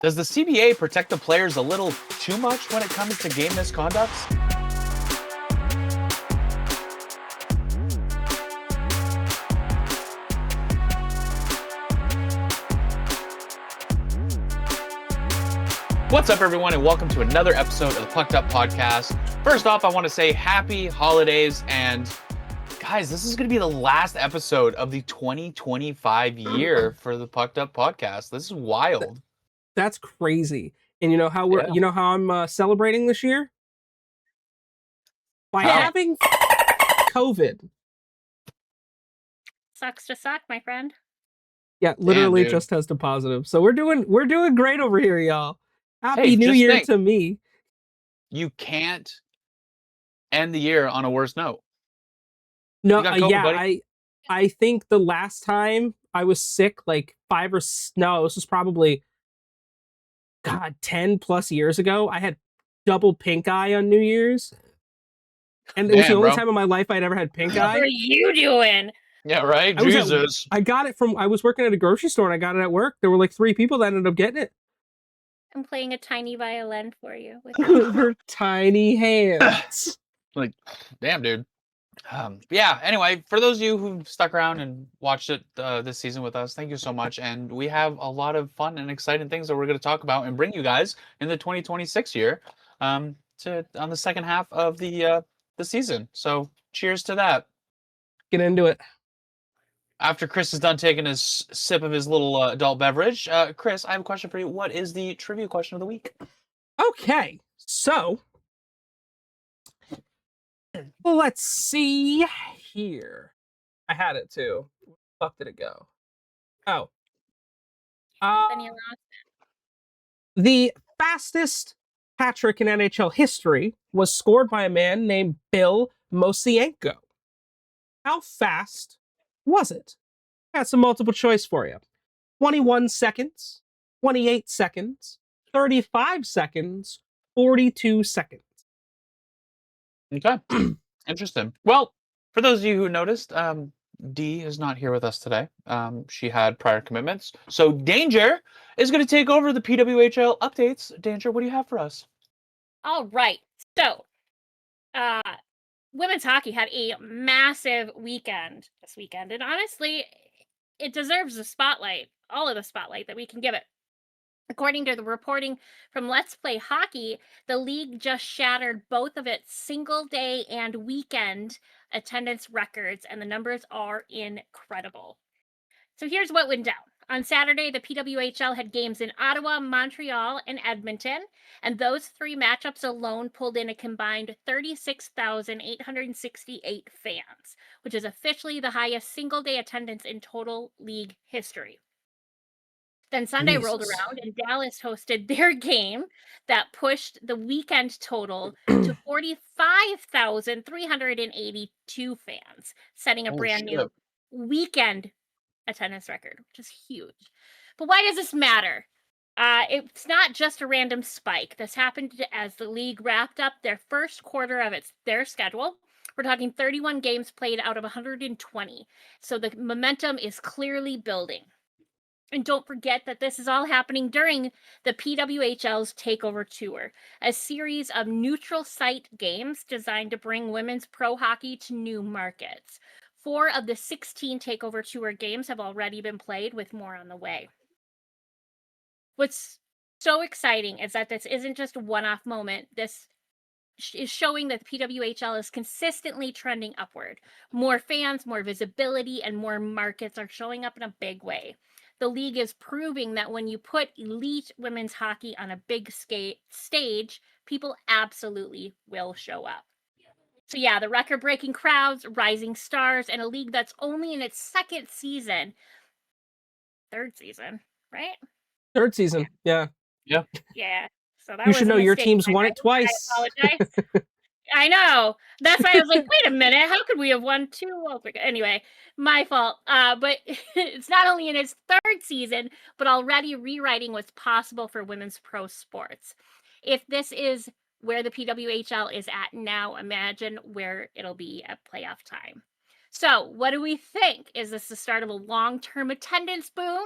Does the CBA protect the players a little too much when it comes to game misconducts? What's up, everyone, and welcome to another episode of the Pucked Up Podcast. First off, I want to say happy holidays, and guys, this is going to be the last episode of the 2025 year for the Pucked Up Podcast. This is wild. That's crazy. And you know how I'm celebrating this year? By having COVID. Sucks to suck, my friend. Yeah, literally just tested positive. So we're doing great over here, y'all. Happy New Year to me. You can't end the year on a worse note. No, COVID, I think the last time I was sick, like this was probably 10 plus years ago. I had double pink eye on New Year's. And it was the only time in my life I'd ever had pink eye. What are you doing? Yeah, right? Jesus. I got it I was working at a grocery store and I got it at work. There were like 3 people that ended up getting it. I'm playing a tiny violin for you. With her tiny hands. Like, damn, dude. Yeah, anyway, for those of you who've stuck around and watched it this season with us, thank you so much. And we have a lot of fun and exciting things that we're going to talk about and bring you guys in the 2026 year on the second half of the season. So cheers to that. Get into it. After Chris is done taking his sip of his little adult beverage, Chris, I have a question for you. What is the trivia question of the week? Okay, so let's see here. I had it too. Where the fuck did it go? Oh. The fastest hat trick in NHL history was scored by a man named Bill Mosienko. How fast was it? I got some multiple choice for you. 21 seconds, 28 seconds, 35 seconds, 42 seconds. Okay. Interesting. Well, for those of you who noticed, Dee is not here with us today. She had prior commitments. So Danger is going to take over the PWHL updates. Danger, what do you have for us? All right. So, women's hockey had a massive weekend this weekend. And honestly, it deserves the spotlight, all of the spotlight that we can give it. According to the reporting from Let's Play Hockey, the league just shattered both of its single day and weekend attendance records, and the numbers are incredible. So here's what went down. On Saturday, the PWHL had games in Ottawa, Montreal, and Edmonton, and those 3 matchups alone pulled in a combined 36,868 fans, which is officially the highest single-day attendance in total league history. Then Sunday rolled around and Dallas hosted their game that pushed the weekend total to 45,382 fans, setting a brand new weekend attendance record, which is huge. But why does this matter? It's not just a random spike. This happened as the league wrapped up their first quarter of their schedule. We're talking 31 games played out of 120. So the momentum is clearly building. And don't forget that this is all happening during the PWHL's Takeover Tour, a series of neutral site games designed to bring women's pro hockey to new markets. 4 of the 16 Takeover Tour games have already been played, with more on the way. What's so exciting is that this isn't just a one-off moment. This is showing that the PWHL is consistently trending upward. More fans, more visibility, and more markets are showing up in a big way. The league is proving that when you put elite women's hockey on a big stage, people absolutely will show up. So yeah, the record-breaking crowds, rising stars, and a league that's only in its third season, right? Third season, yeah. Yeah. So that you should know your team's won it twice. I apologize. I know. That's why I was like, wait a minute, how could we have won 2? Anyway, my fault. But it's not only in its 3rd season, but already rewriting what's possible for women's pro sports. If this is where the PWHL is at now, imagine where it'll be at playoff time. So what do we think? Is this the start of a long-term attendance boom?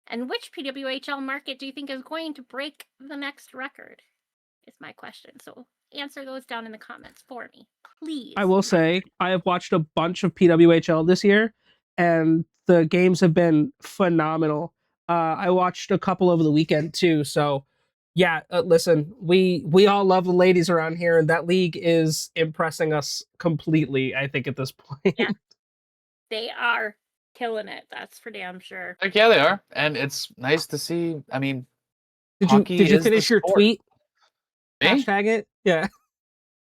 And which PWHL market do you think is going to break the next record? Is my question. So answer those down in the comments for me, please. I will say I have watched a bunch of PWHL this year, and the games have been phenomenal. I watched a couple over the weekend too. So, yeah, listen, we all love the ladies around here, and that league is impressing us completely. I think at this point. Yeah. They are killing it. That's for damn sure. Like, yeah, they are, and it's nice to see. I mean, Did you finish your tweet? Me? Hashtag it. Yeah.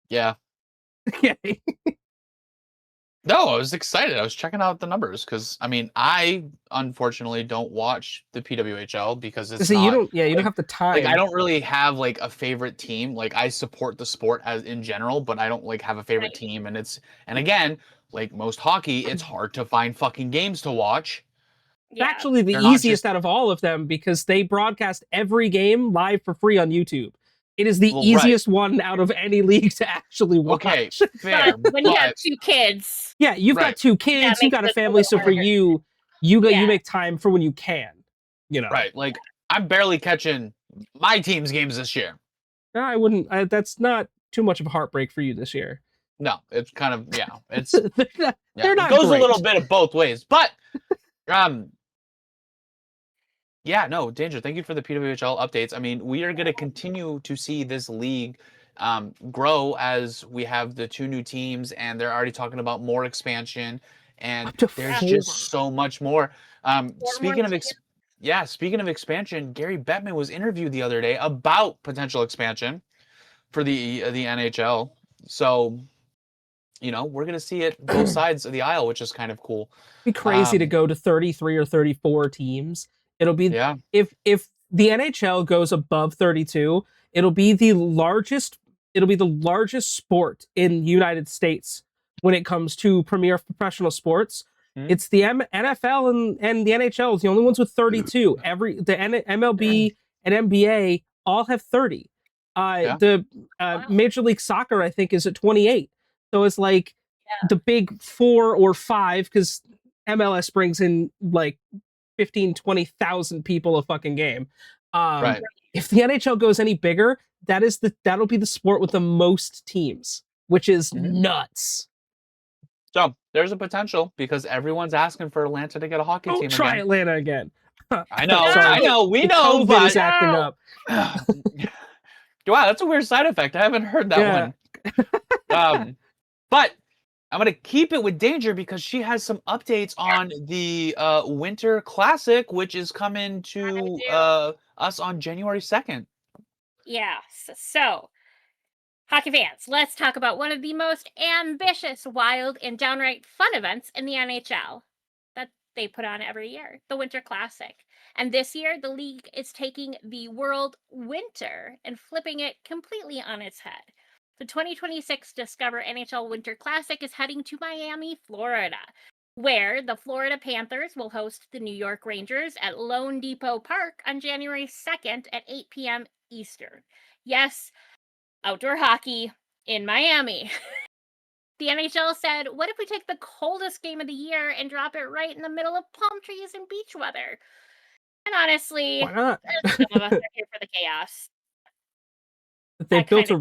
Yeah. Okay. No, I was excited. I was checking out the numbers because I mean, I unfortunately don't watch the PWHL because it's See, not. you don't have the time. Like, I don't really have like a favorite team. Like, I support the sport as in general, but I don't like have a favorite team. And again, like most hockey, it's hard to find fucking games to watch. Yeah. Actually the easiest out of all of them because they broadcast every game live for free on YouTube. It is the easiest one out of any league to actually watch. Okay, fair. But when you have 2 kids. Yeah, you've got 2 kids, you've got a family, so for you make time for when you can, you know. Right. Like, I'm barely catching my team's games this year. No, I wouldn't. That's not too much of a heartbreak for you this year. No, it's kind of it's they're not it goes great. a little bit of both ways, but yeah, no, Danger, thank you for the PWHL updates. I mean, we are going to continue to see this league grow as we have the 2 new teams, and they're already talking about more expansion, and there's just so much more. Speaking of expansion, Gary Bettman was interviewed the other day about potential expansion for the NHL. So, you know, we're going to see it both sides of the aisle, which is kind of cool. It'd be crazy to go to 33 or 34 teams. It'll be if the NHL goes above 32, it'll be the largest sport in the United States when it comes to premier professional sports. It's the NFL and the NHL is the only ones with 32. The MLB and NBA all have 30. The Major League Soccer, I think, is at 28. So it's like the big 4 or 5 because MLS brings in like 15,000-20,000 people a fucking game. Right. If the NHL goes any bigger, that'll be the sport with the most teams, which is nuts. So there's a potential because everyone's asking for Atlanta to get a hockey team. Try Atlanta again. I know, I know, we know, but is acting up. Wow, that's a weird side effect. I haven't heard that one. But I'm going to keep it with Danger because she has some updates on the Winter Classic, which is coming to us on January 2nd. Yes. So, hockey fans, let's talk about one of the most ambitious, wild, and downright fun events in the NHL that they put on every year, the Winter Classic. And this year, the league is taking the World Winter and flipping it completely on its head. The 2026 Discover NHL Winter Classic is heading to Miami, Florida, where the Florida Panthers will host the New York Rangers at Lone Depot Park on January 2nd at 8 p.m. Eastern. Yes, outdoor hockey in Miami. The NHL said, what if we take the coldest game of the year and drop it right in the middle of palm trees and beach weather? And honestly, why not? Some of us are here for the chaos. They built a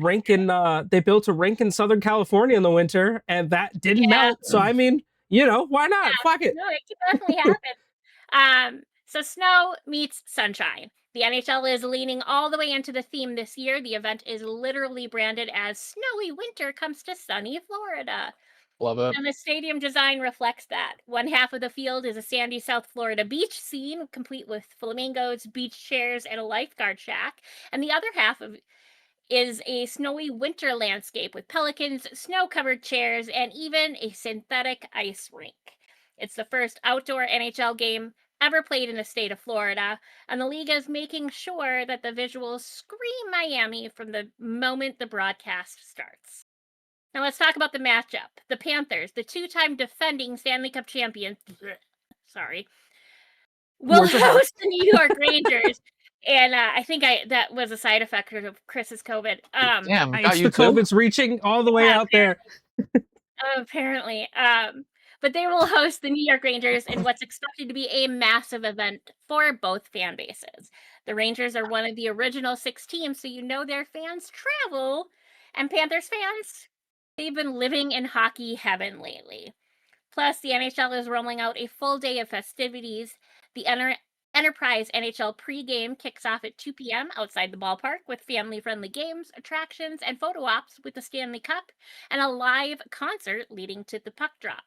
rink in Southern California in the winter, and that didn't melt. So I mean, you know, why not? Fuck it. No, it can definitely happen. So snow meets sunshine. The NHL is leaning all the way into the theme this year. The event is literally branded as Snowy Winter Comes to Sunny Florida. Love it. And the stadium design reflects that. One half of the field is a sandy South Florida beach scene, complete with flamingos, beach chairs, and a lifeguard shack. And the other half is a snowy winter landscape with pelicans, snow-covered chairs, and even a synthetic ice rink. It's the first outdoor NHL game ever played in the state of Florida, and the league is making sure that the visuals scream Miami from the moment the broadcast starts. Now let's talk about the matchup. The Panthers, the 2-time defending Stanley Cup champions, will host the New York Rangers. And I think that was a side effect of Chris's COVID. Damn, the COVID's reaching all the way out there. Apparently. But they will host the New York Rangers in what's expected to be a massive event for both fan bases. The Rangers are one of the original 6 teams, so you know their fans travel. And Panthers fans, they've been living in hockey heaven lately. Plus, the NHL is rolling out a full day of festivities. The Enterprise NHL pregame kicks off at 2 p.m. outside the ballpark with family-friendly games, attractions, and photo ops with the Stanley Cup, and a live concert leading to the puck drop.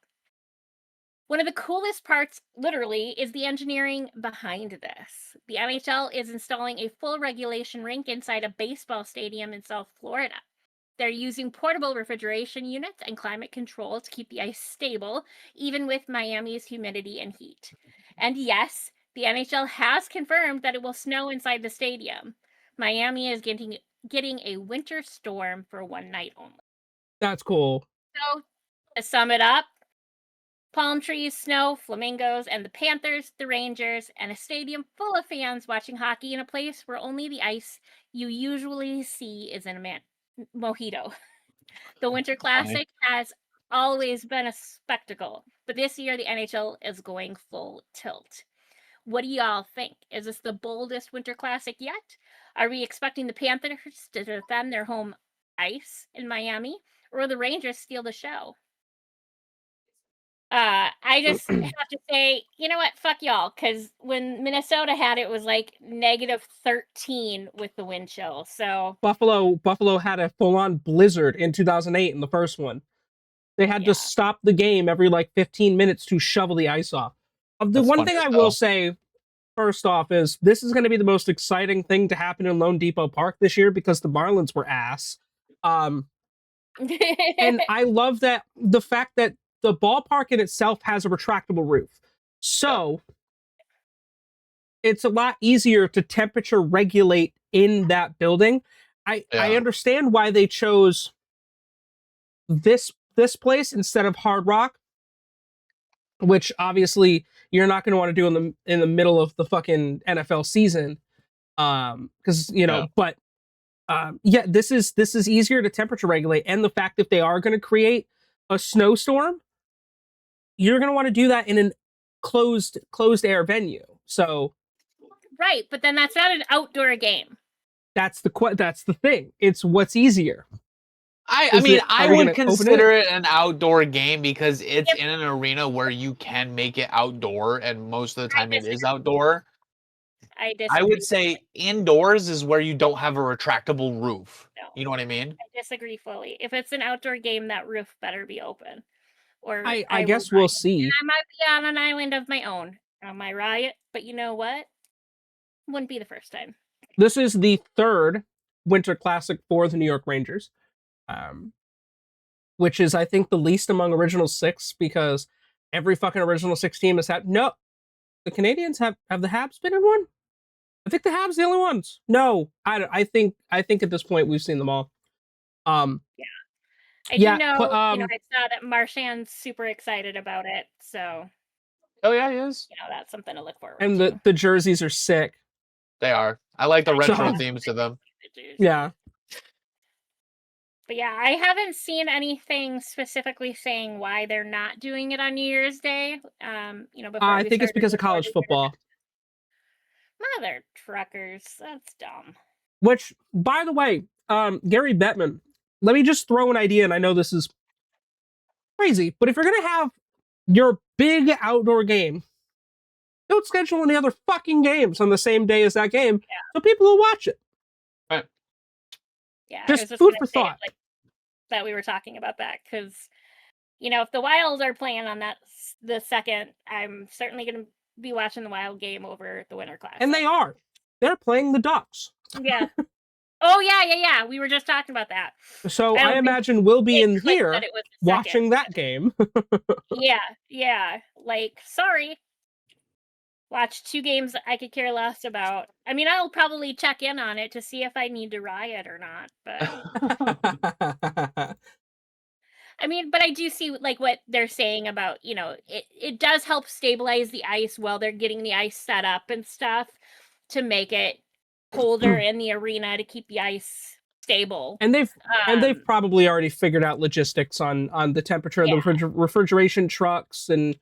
One of the coolest parts, literally, is the engineering behind this. The NHL is installing a full regulation rink inside a baseball stadium in South Florida. They're using portable refrigeration units and climate control to keep the ice stable, even with Miami's humidity and heat. And yes, the NHL has confirmed that it will snow inside the stadium. Miami is getting a winter storm for one night only. That's cool. So, to sum it up, palm trees, snow, flamingos, and the Panthers, the Rangers, and a stadium full of fans watching hockey in a place where only the ice you usually see is in a mojito. The Winter Classic has always been a spectacle, but this year the NHL is going full tilt. What do y'all think? Is this the boldest Winter Classic yet? Are we expecting the Panthers to defend their home ice in Miami, or will the Rangers steal the show? I just have to say, you know what? Fuck y'all. Because when Minnesota had it was like -13 with the wind chill. So Buffalo had a full-on blizzard in 2008 in the first one. They had to stop the game every like 15 minutes to shovel the ice off. The one thing I will say, first off, is this is going to be the most exciting thing to happen in Lone Depot Park this year because the Marlins were ass. And I love that the fact that the ballpark in itself has a retractable roof. So it's a lot easier to temperature regulate in that building. I understand why they chose this place instead of Hard Rock, which obviously you're not going to want to do in the middle of the fucking NFL season. Because but this is easier to temperature regulate, and the fact that they are going to create a snowstorm, you're going to want to do that in an closed air venue. So right, but then that's not an outdoor game. That's the thing. It's what's easier. I mean, I would consider it an outdoor game because it's in an arena where you can make it outdoor, and most of the time it is outdoor. I disagree. I would say indoors is where you don't have a retractable roof. No. You know what I mean? I disagree fully. If it's an outdoor game, that roof better be open. Or I guess we'll see. And I might be on an island of my own on my riot, but you know what? Wouldn't be the first time. This is the third Winter Classic for the New York Rangers, which is, I think, the least among original 6 because every fucking original 6 team has had. No, the Canadians have the Habs been in one? I think the Habs the only ones. No, I think at this point we've seen them all. I do know. I saw that Marchand's super excited about it. So. Oh yeah, he is. That's something to look forward to. And the jerseys are sick. They are. I like the retro themes to them. Yeah. But yeah, I haven't seen anything specifically saying why they're not doing it on New Year's Day. I think it's because of college football. Mother truckers, that's dumb. Which, by the way, Gary Bettman, let me just throw an idea, and I know this is crazy, but if you're gonna have your big outdoor game, don't schedule any other fucking games on the same day as that game, so people will watch it. Right. Yeah, just food for thought. That we were talking about that because, if the Wild are playing on that the second, I'm certainly going to be watching the Wild game over the Winter Classic. And they are. They're playing the Ducks. Yeah. Oh yeah. We were just talking about that. So I imagine we'll be in here watching that game. Yeah. Like, sorry. Watch 2 games I could care less about. I mean, I'll probably check in on it to see if I need to riot or not, but I mean, but I do see like what they're saying about, it does help stabilize the ice while they're getting the ice set up and stuff to make it colder in the arena to keep the ice stable. And they've probably already figured out logistics on the temperature of the refrigeration trucks, and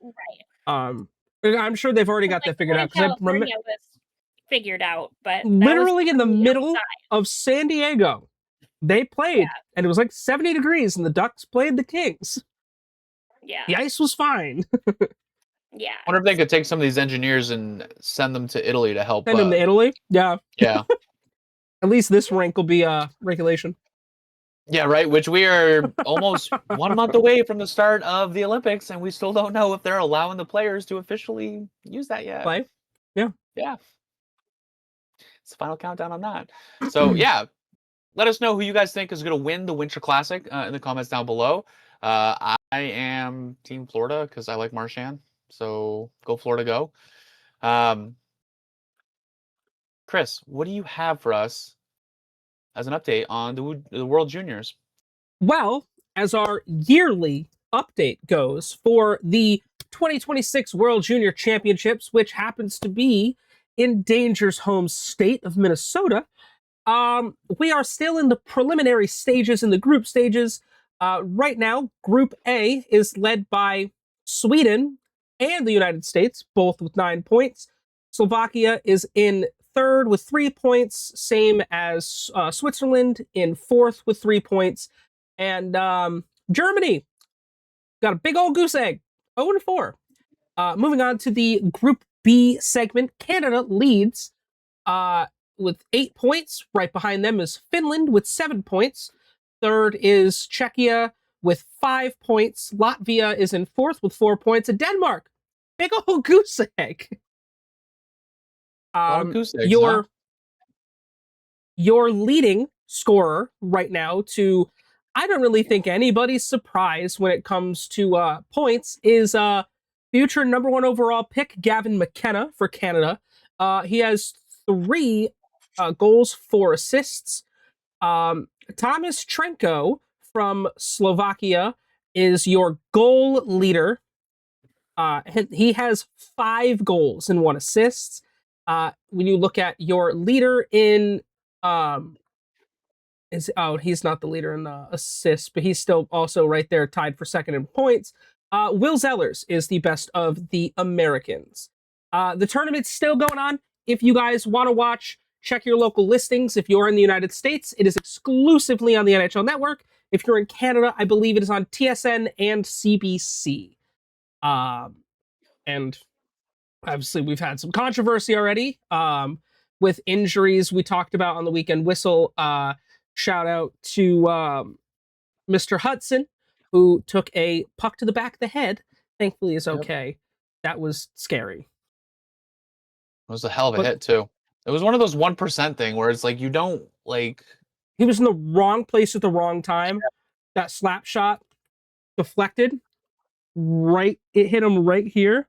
I'm sure they've already got that figured out. California was figured out, but literally in the middle of San Diego, they played, and it was like 70 degrees, and the Ducks played the Kings. Yeah, the ice was fine. Yeah. I wonder if they could take some of these engineers and send them to Italy to help. Send them to Italy? Yeah. Yeah. At least this rank will be regulation. Yeah, right. Which we are almost 1 month away from the start of the Olympics, and we still don't know if they're allowing the players to officially use that yet. Play? Yeah. Yeah. It's the final countdown on that. So, yeah. Let us know who you guys think is going to win the Winter Classic in the comments down below. I am Team Florida because I like Marchand. So, go Florida, go. Chris, what do you have for us as an update on the World Juniors? Well, as our yearly update goes for the 2026 World Junior Championships, which happens to be in Danger's home state of Minnesota, we are still in the preliminary stages, in the group stages. Right now, Group A is led by Sweden and the United States, both with 9 points. Slovakia is in third with 3 points, same as Switzerland in fourth with 3 points. And Germany got a big old goose egg, 0-4. Moving on to the Group B segment, Canada leads with 8 points. Right behind them is Finland with 7 points. Third is Czechia with 5 points. Latvia is in fourth with 4 points. And Denmark, big old goose egg. Goose eggs, your leading scorer right now, to I don't really think anybody's surprised when it comes to points, is future number 1 overall pick Gavin McKenna for Canada. He has 3 goals, 4 assists. Thomas Trenko from Slovakia is your goal leader. He has 5 goals and 1 assist. When you look at your leader in he's not the leader in assists, but he's still also right there, tied for second in points. Will Zellers is the best of the Americans. The tournament's still going on. If you guys want to watch, check your local listings. If you're in the United States, it is exclusively on the NHL Network. If you're in Canada, I believe it is on TSN and CBC. And obviously, we've had some controversy already with injuries we talked about on the weekend whistle. Shout out to Mr. Hudson, who took a puck to the back of the head. Thankfully, is okay. Yep. That was scary. It was a hell of a hit, too. It was one of those 1% thing where it's like, you don't, like... He was in the wrong place at the wrong time. Yeah. That slap shot deflected. It hit him right here.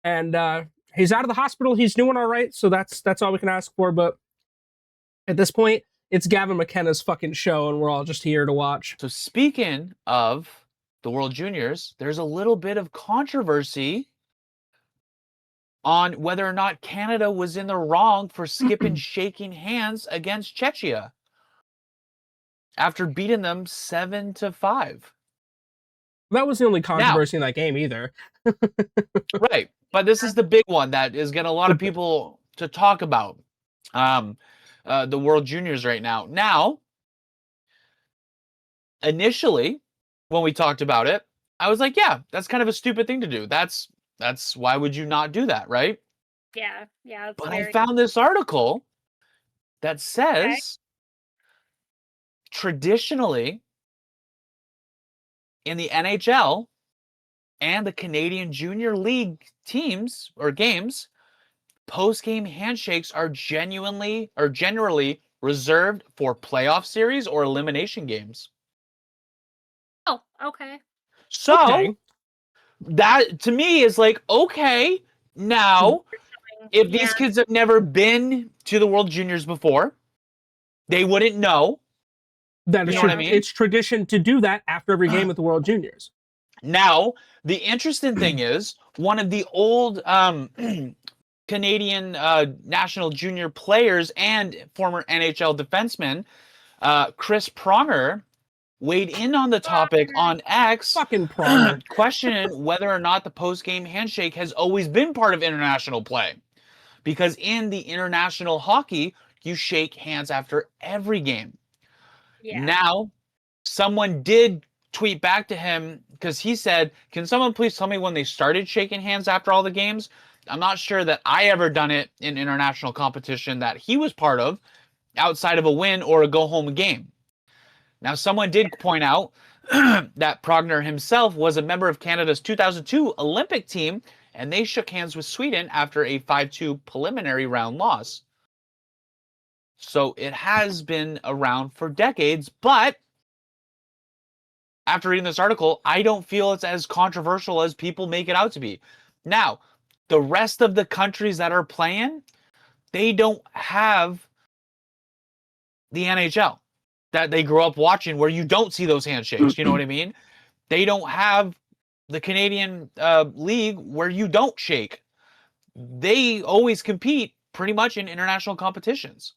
And he's out of the hospital. He's doing all right, so that's all we can ask for. But at this point, it's Gavin McKenna's fucking show, and we're all just here to watch. So speaking of the World Juniors, there's a little bit of controversy on whether or not Canada was in the wrong for skipping shaking hands against Czechia after beating them 7-5. That was the only controversy in that game either. Right. But this is the big one that is getting a lot of people to talk about the World Juniors right now. Now, initially, when we talked about it, I was like, yeah, that's kind of a stupid thing to do. That's why would you not do that, right? Yeah. But I found this article that says traditionally in the NHL and the Canadian Junior League teams or games, post-game handshakes are generally reserved for playoff series or elimination games. Oh, okay. So that to me is like, okay, now if these kids have never been to the World Juniors before, they wouldn't know. That is, it's tradition to do that after every game with the World Juniors. Now, the interesting thing is, one of the old Canadian national junior players and former NHL defenseman, Chris Pronger weighed in on the topic on X, Fucking Pronger. questioning whether or not the post-game handshake has always been part of international play. Because in the international hockey, you shake hands after every game. Yeah. Now, someone did tweet back to him because he said, "Can someone please tell me when they started shaking hands after all the games?" I'm not sure that I ever done it in international competition that he was part of outside of a win or a go-home game. Now, someone did point out that Progner himself was a member of Canada's 2002 Olympic team, and they shook hands with Sweden after a 5-2 preliminary round loss. So it has been around for decades, but after reading this article, I don't feel it's as controversial as people make it out to be. Now, the rest of the countries that are playing, they don't have the NHL that they grew up watching where you don't see those handshakes. You know what I mean? They don't have the Canadian league where you don't shake. They always compete pretty much in international competitions.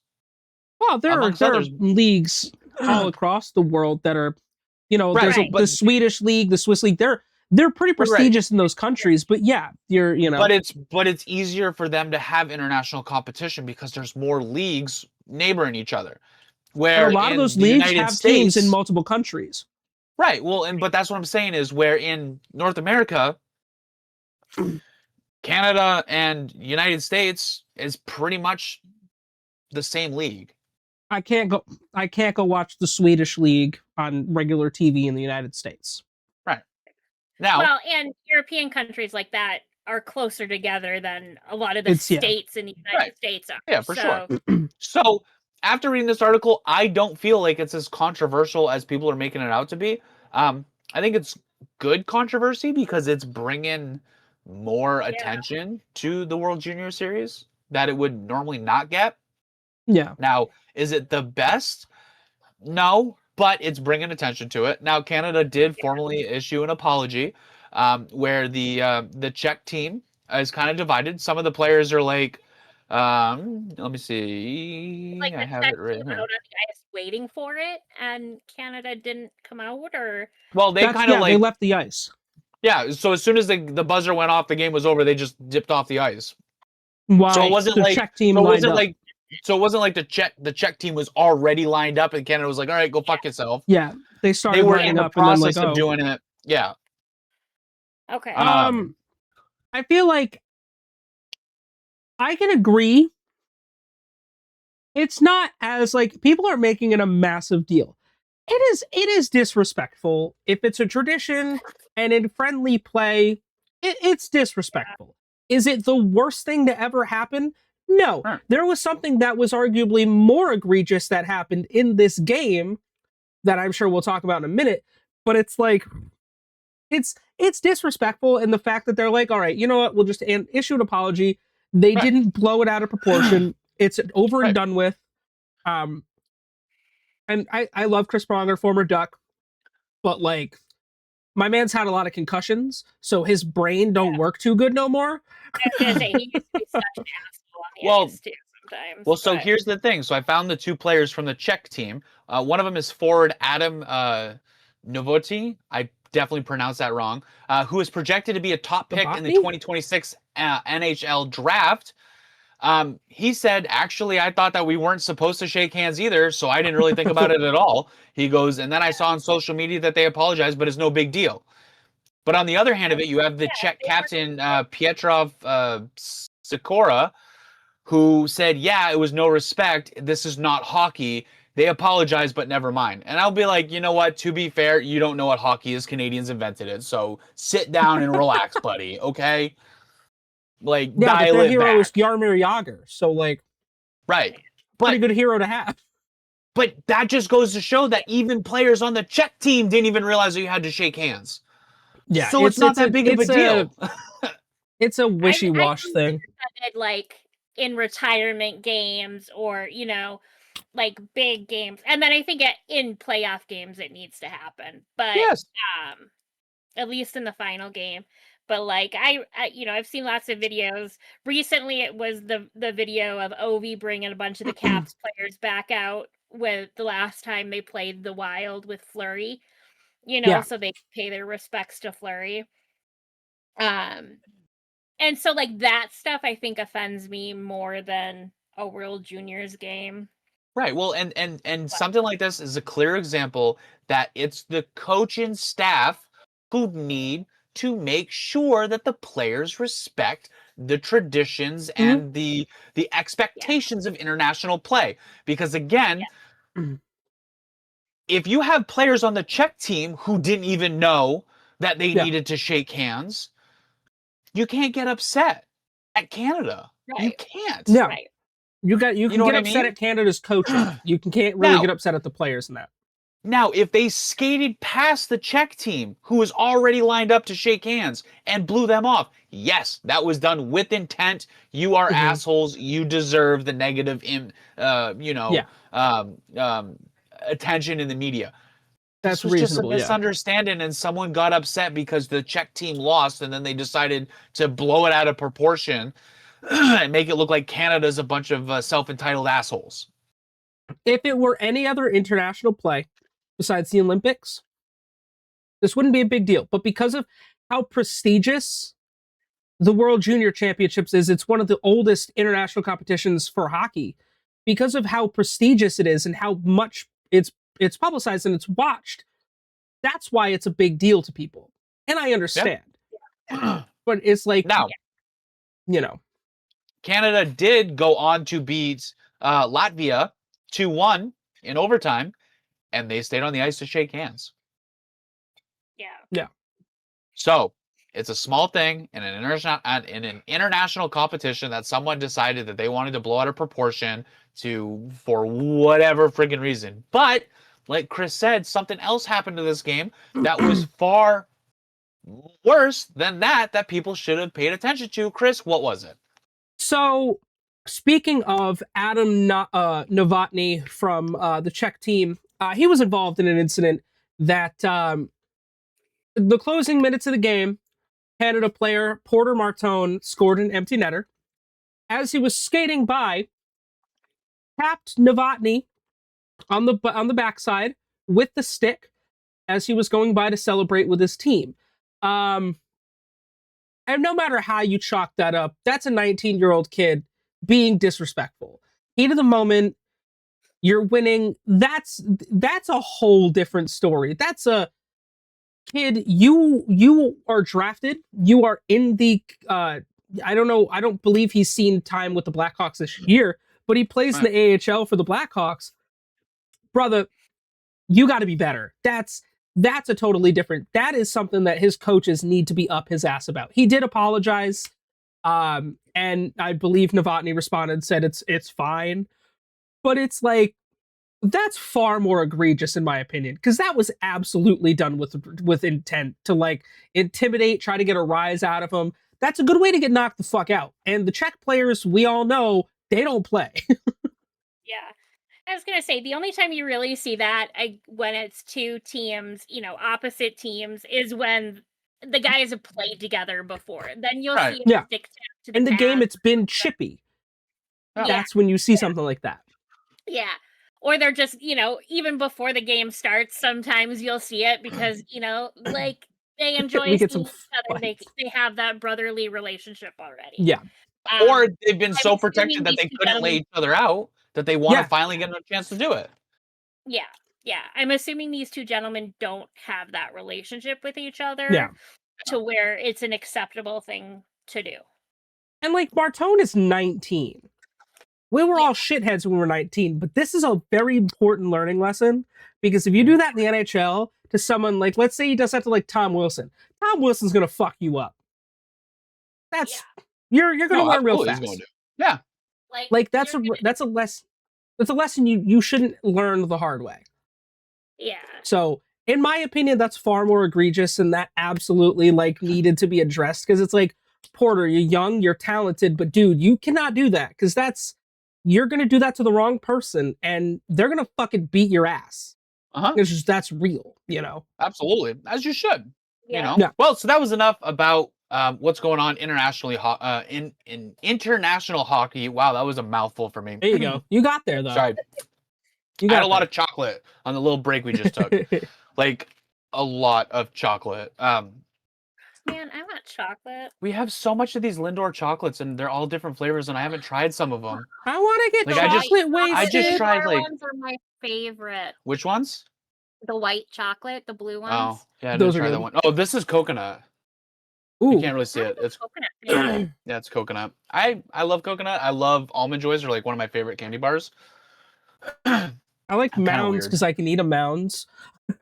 Well, there amongst are others. leagues all across the world that are, there's Right, the Swedish league, the Swiss league. They're pretty Right. prestigious in those countries. But yeah, But it's easier for them to have international competition because there's more leagues neighboring each other. Where and a lot of in those the leagues United have States, teams in multiple countries. right? Well, but that's what I'm saying is where in North America, Canada and United States is pretty much the same league. I can't go watch the Swedish league on regular TV in the United States. Right. Now, well, and European countries like that are closer together than a lot of the states in the United States are. Yeah, for sure. So after reading this article, I don't feel like it's as controversial as people are making it out to be. I think it's good controversy because it's bringing more attention to the World Junior Series that it would normally not get. Yeah. Now, is it the best? No, but it's bringing attention to it. Now, Canada did formally issue an apology, where the Czech team is kind of divided. Some of the players are like, let me see, like I have it right out here. on the ice waiting for it, and Canada didn't come out, or Well, they kind of they left the ice. Yeah, so as soon as the buzzer went off, the game was over. They just dipped off the ice. Why So it wasn't the like Czech team so it lined wasn't up. like so it wasn't like the Czech team was already lined up and Canada was like, all right, go fuck yourself. Yeah, they started They were lining in the up and then process like, of doing it. Yeah. okay. I feel like I can agree. It's not as like people are making it a massive deal. It is disrespectful. If it's a tradition and in friendly play, it's disrespectful. Is it the worst thing to ever happen? No. Sure. There was something that was arguably more egregious that happened in this game that I'm sure we'll talk about in a minute, but it's like it's disrespectful in the fact that they're like, all right, you know what, we'll just issue an apology. They didn't blow it out of proportion. It's over and done with. And I love Chris Pronger, former Duck, but like my man's had a lot of concussions, so his brain don't work too good no more. I was gonna say he used to be such an asshole on the ice too sometimes. Well, so here's the thing. So I found the two players from the Czech team. One of them is forward Adam Novotny. I definitely pronounced that wrong. Who is projected to be a top pick in the 2026 NHL draft. He said, actually, I thought that we weren't supposed to shake hands either, so I didn't really think about it at all. He goes, and then I saw on social media that they apologized, but it's no big deal. But on the other hand of it, you have the Czech captain, Pietrov Sikora, who said, yeah, it was no respect. This is not hockey. They apologized, but never mind. And I'll be like, you know what? To be fair, you don't know what hockey is. Canadians invented it. So sit down and relax, buddy. Okay? Like, yeah, dial but their it hero back. is Jaromir Jagr, so like, right, pretty good hero to have. But that just goes to show that even players on the Czech team didn't even realize that you had to shake hands. Yeah, so it's not that big of a deal. It's a wishy-wash thing. Like in retirement games or like big games, and then I think in playoff games it needs to happen. But at least in the final game. But like I've seen lots of videos. Recently, it was the video of Ovi bringing a bunch of the Caps players back out with the last time they played the Wild with Fleury, Yeah. so they pay their respects to Fleury. And so like that stuff I think offends me more than a World Juniors game. Right. Well, and something like this is a clear example that it's the coach and staff who need to make sure that the players respect the traditions and the expectations of international play. Because again, if you have players on the Czech team who didn't even know that they needed to shake hands, you can't get upset at Canada. You Right. can't. No. Right. You can know get what I upset mean? at Canada's coaching. You can't really Now- get upset at the players in that. Now, if they skated past the Czech team, who was already lined up to shake hands, and blew them off, yes, that was done with intent. You are assholes. You deserve the negative, attention in the media. That's This was just a reasonable, yeah. misunderstanding, and someone got upset because the Czech team lost, and then they decided to blow it out of proportion and make it look like Canada's a bunch of self-entitled assholes. If it were any other international play besides the Olympics, this wouldn't be a big deal. But because of how prestigious the World Junior Championships is, it's one of the oldest international competitions for hockey. Because of how prestigious it is and how much it's publicized and it's watched, that's why it's a big deal to people. And I understand. But it's like, Now, Canada did go on to beat Latvia 2-1 in overtime, and they stayed on the ice to shake hands. Yeah. So it's a small thing in an international competition that someone decided that they wanted to blow out of proportion for whatever friggin' reason. But like Chris said, something else happened to this game that was far worse than that people should have paid attention to. Chris, what was it? So, speaking of Adam Novotny from the Czech team, he was involved in an incident that the closing minutes of the game, Canada player Porter Martone scored an empty netter. As he was skating by, tapped Novotny on the backside with the stick as he was going by to celebrate with his team. And no matter how you chalk that up, that's a 19-year-old kid being disrespectful. Heat of the moment, you're winning. That's a whole different story. That's a kid. You are drafted. You are in the. I don't know. I don't believe he's seen time with the Blackhawks this year, but he plays in the AHL for the Blackhawks. Brother, you got to be better. That's a totally different. That is something that his coaches need to be up his ass about. He did apologize, and I believe Novotny responded, said it's fine, but it's like that's far more egregious in my opinion, because that was absolutely done with intent to like intimidate, try to get a rise out of him. That's a good way to get knocked the fuck out. And the Czech players, we all know, they don't play. Yeah. I was going to say, the only time you really see that when it's two teams, opposite teams, is when the guys have played together before. Then you'll see it stick to the in the game, past. it's been chippy. That's when you see something like that. Yeah. Or they're just, even before the game starts, sometimes you'll see it because, like they enjoy seeing each other. They have that brotherly relationship already. Yeah. Or they've been so protected that they couldn't lay each other out that they want to finally get a chance to do it. Yeah. Yeah. I'm assuming these two gentlemen don't have that relationship with each other to where it's an acceptable thing to do. And like Martone is 19. We were all shitheads when we were 19, but this is a very important learning lesson, because if you do that in the NHL to someone like, let's say he does that to like Tom Wilson Wilson's gonna fuck you up. That's you're gonna learn real fast. Yeah. Like that's a lesson you shouldn't learn the hard way. Yeah. So in my opinion, that's far more egregious, and that absolutely like needed to be addressed, because it's like, Porter, you're young, you're talented, but dude, you cannot do that, because you're gonna do that to the wrong person, and they're gonna fucking beat your ass. It's just, that's real, Absolutely, as you should. Yeah. Well, so that was enough about what's going on internationally in international hockey. Wow, that was a mouthful for me. There you go. You got there though. Sorry. You I had got a lot that. of chocolate on the little break we just took. Like a lot of chocolate. Man, I want chocolate. We have so much of these Lindor chocolates, and they're all different flavors, and I haven't tried some of them. I want to get Like, chocolate I just wasted. tried, like, ones are my favorite. which ones? The white chocolate, the blue ones. Oh, yeah, I Those didn't are try that good. one. Oh, this is coconut. Ooh. You can't really see I'm it. a It's coconut fan. yeah, it's coconut. I love coconut. I love almond joys. Are like one of my favorite candy bars. I like Kinda mounds weird. because I can eat a mounds.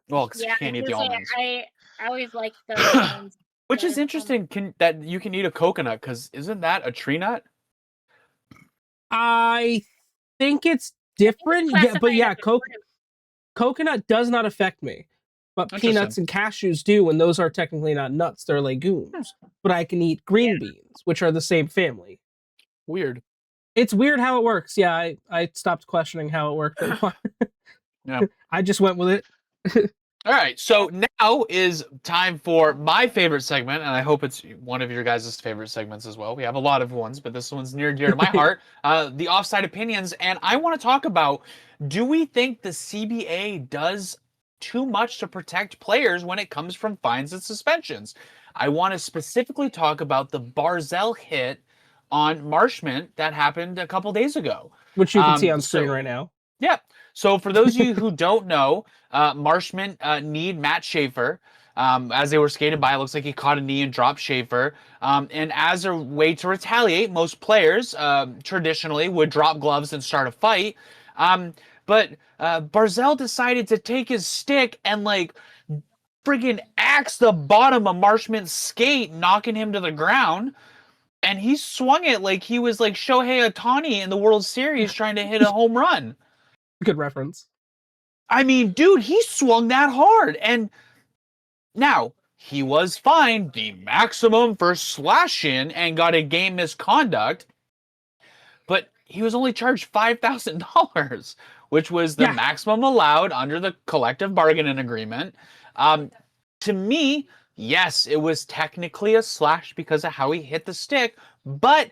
Well, 'cause Yeah, you can't eat the almonds. I always like the almonds. Which is better. interesting. That you can eat a coconut because isn't that a tree nut? I think it's different. Yeah, but classified yeah, as a fruit. coconut does not affect me. But Interesting. peanuts and cashews do, and those are technically not nuts, they're legumes. But I can eat green beans, which are the same family. Weird. It's weird how it works. Yeah, I stopped questioning how it worked. Yeah. I just went with it. All right, so now is time for my favorite segment, and I hope it's one of your guys' favorite segments as well. We have a lot of ones, but this one's near and dear to my heart. The offside opinions, and I want to talk about: do we think the CBA does too much to protect players when it comes from fines and suspensions? I want to specifically talk about the Barzal hit on Marshman that happened a couple days ago, Which you can see on screen right now. Yeah. So for those of you who don't know, Marshman kneed Matt Schaefer. As they were skated by, it looks like he caught a knee and dropped Schaefer. And as a way to retaliate, most players traditionally would drop gloves and start a fight. But Barzal decided to take his stick and like friggin' axe the bottom of Marshman's skate, knocking him to the ground. And he swung it like he was like Shohei Ohtani in the World Series trying to hit a home run. Good reference. I mean, dude, he swung that hard. And now, he was fined the maximum for slashing and got a game misconduct, but he was only charged $5,000, which was the maximum allowed under the collective bargaining agreement. To me, yes, it was technically a slash because of how he hit the stick, but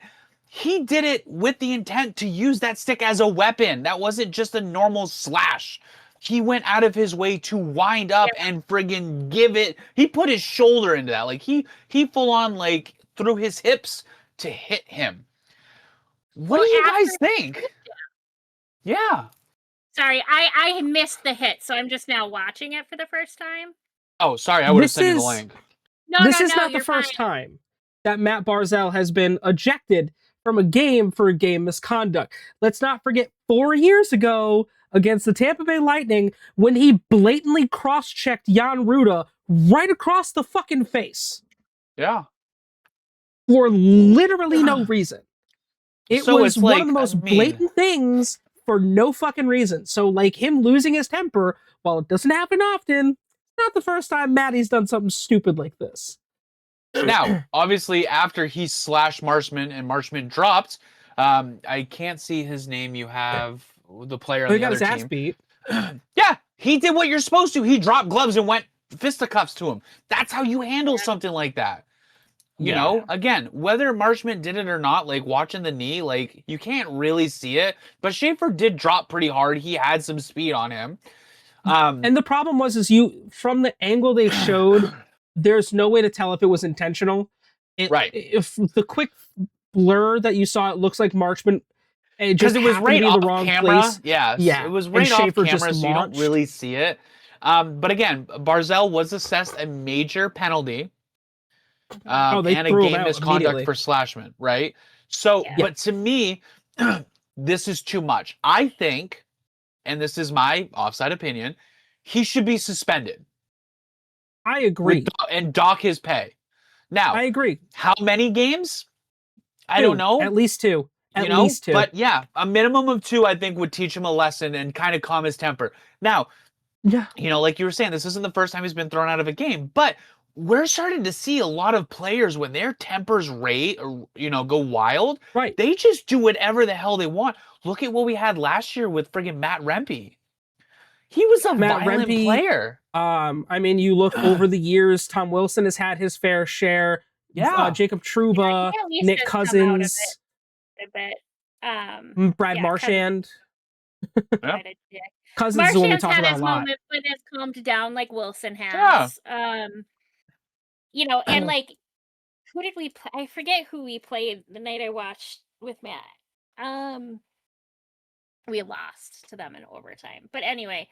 he did it with the intent to use that stick as a weapon. That wasn't just a normal slash. He went out of his way to wind up and friggin' give it. He put his shoulder into that. Like he full on like threw his hips to hit him. What do you guys think? Yeah. Sorry, I missed the hit, so I'm just now watching it for the first time. Oh, sorry, I would have sent you the link. This is not the first time that Matt Barzal has been ejected from a game for game misconduct. Let's not forget 4 years ago against the Tampa Bay Lightning when he blatantly cross-checked Jan Ruda right across the fucking face. Yeah. For literally no reason. It was one of the most blatant things for no fucking reason. So, like, him losing his temper, while it doesn't happen often, not the first time Matty's done something stupid like this. Now, obviously, after he slashed Marshman and Marshman dropped, I can't see his name. You have the player on the other team. He got his ass beat. Yeah, he did what you're supposed to. He dropped gloves and went fisticuffs to him. That's how you handle something like that. You know, again, whether Marshman did it or not, like watching the knee, like you can't really see it. But Schaefer did drop pretty hard. He had some speed on him. And the problem was, from the angle they showed, there's no way to tell if it was intentional. If the quick blur that you saw, it looks like Marshman. Because it was right off camera. Place. Yes, yeah, it was right off Schaefer camera, so you don't really see it. But again, Barzal was assessed a major penalty. And a game misconduct for slashman, right? So, but to me, this is too much. I think, and this is my offside opinion, he should be suspended. I agree. And dock his pay. Now, I agree. How many games? I don't know. At least two. At least two. But yeah, a minimum of 2, I think, would teach him a lesson and kind of calm his temper. Now, like you were saying, this isn't the first time he's been thrown out of a game, but we're starting to see a lot of players when their tempers go wild. Right. They just do whatever the hell they want. Look at what we had last year with friggin' Matt Rempe. He was a violent player. I mean, you look over the years, Tom Wilson has had his fair share. Yeah. Jacob Trouba, Nick Cousins, a bit. Brad Marchand. Cousins is the one we Marchand's talk had about his a lot. moment, but has calmed down like Wilson Yeah. has. You know, and like, who did we play? I forget who we played the night I watched with Matt. We lost to them in overtime. But anyway,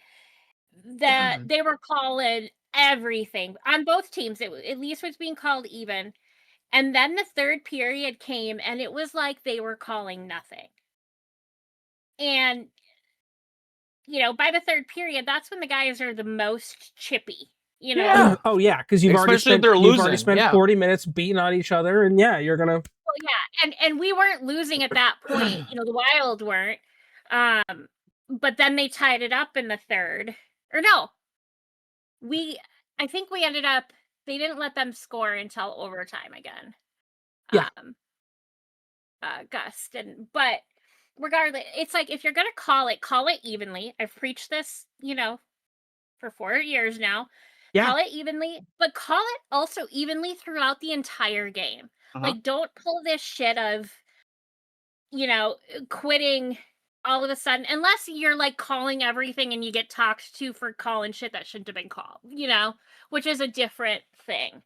that they were calling everything on both teams. At least was being called even. And then the third period came, and it was like they were calling nothing. And, you know, by the third period, that's when the guys are the most chippy. You know, Yeah. Oh yeah, because you've already Especially if spent they're you've already losing, spent yeah. 40 minutes beating on each other, and yeah, you're gonna. well, yeah, and we weren't losing at that point. You know, the Wild weren't. But then they tied it up in the third. Or no, I think we ended up. They didn't let them score until overtime again. Yeah. Gus didn't. But regardless, it's like if you're gonna call it evenly. I've preached this, you know, for 4 years now. Yeah. Call it evenly, but call it also evenly throughout the entire game. Like, don't pull this shit of, you know, quitting all of a sudden, unless you're like calling everything and you get talked to for calling shit that shouldn't have been called, you know, which is a different thing.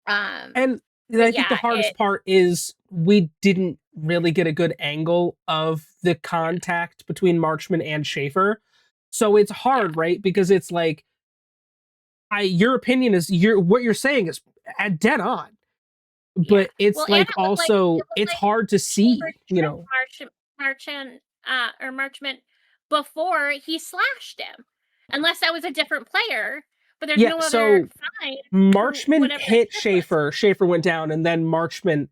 And I think the hardest part is we didn't really get a good angle of the contact between Marchman and Schaefer. So it's hard, right? Because it's like, your opinion is what you're saying is dead on, but it's well, like it also it's like hard to see, you know. Marchman before he slashed him, unless that was a different player. But there's no so other sign. Marchman hit Schaefer. Schaefer went down, and then Marchman,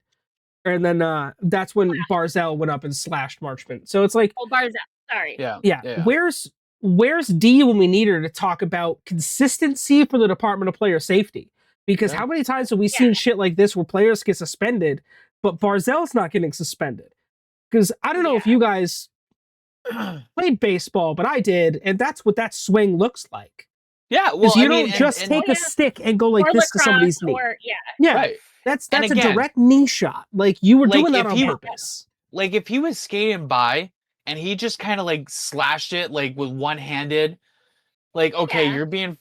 and then that's when Barzal went up and slashed Marchman. So it's like, oh, Barzal. Sorry. Yeah. Where's D when we need her to talk about consistency for the Department of Player Safety? Because how many times have we seen shit like this where players get suspended, but Barzal's not getting suspended? Because I don't know if you guys played baseball, but I did, and that's what that swing looks like. Yeah, well, you don't just take a stick and go like this to somebody's knee. Right. That's a direct knee shot. Like, you were doing that on purpose. Like, if he was skating by and he just kind of like slashed it like with one-handed, like, okay, you're being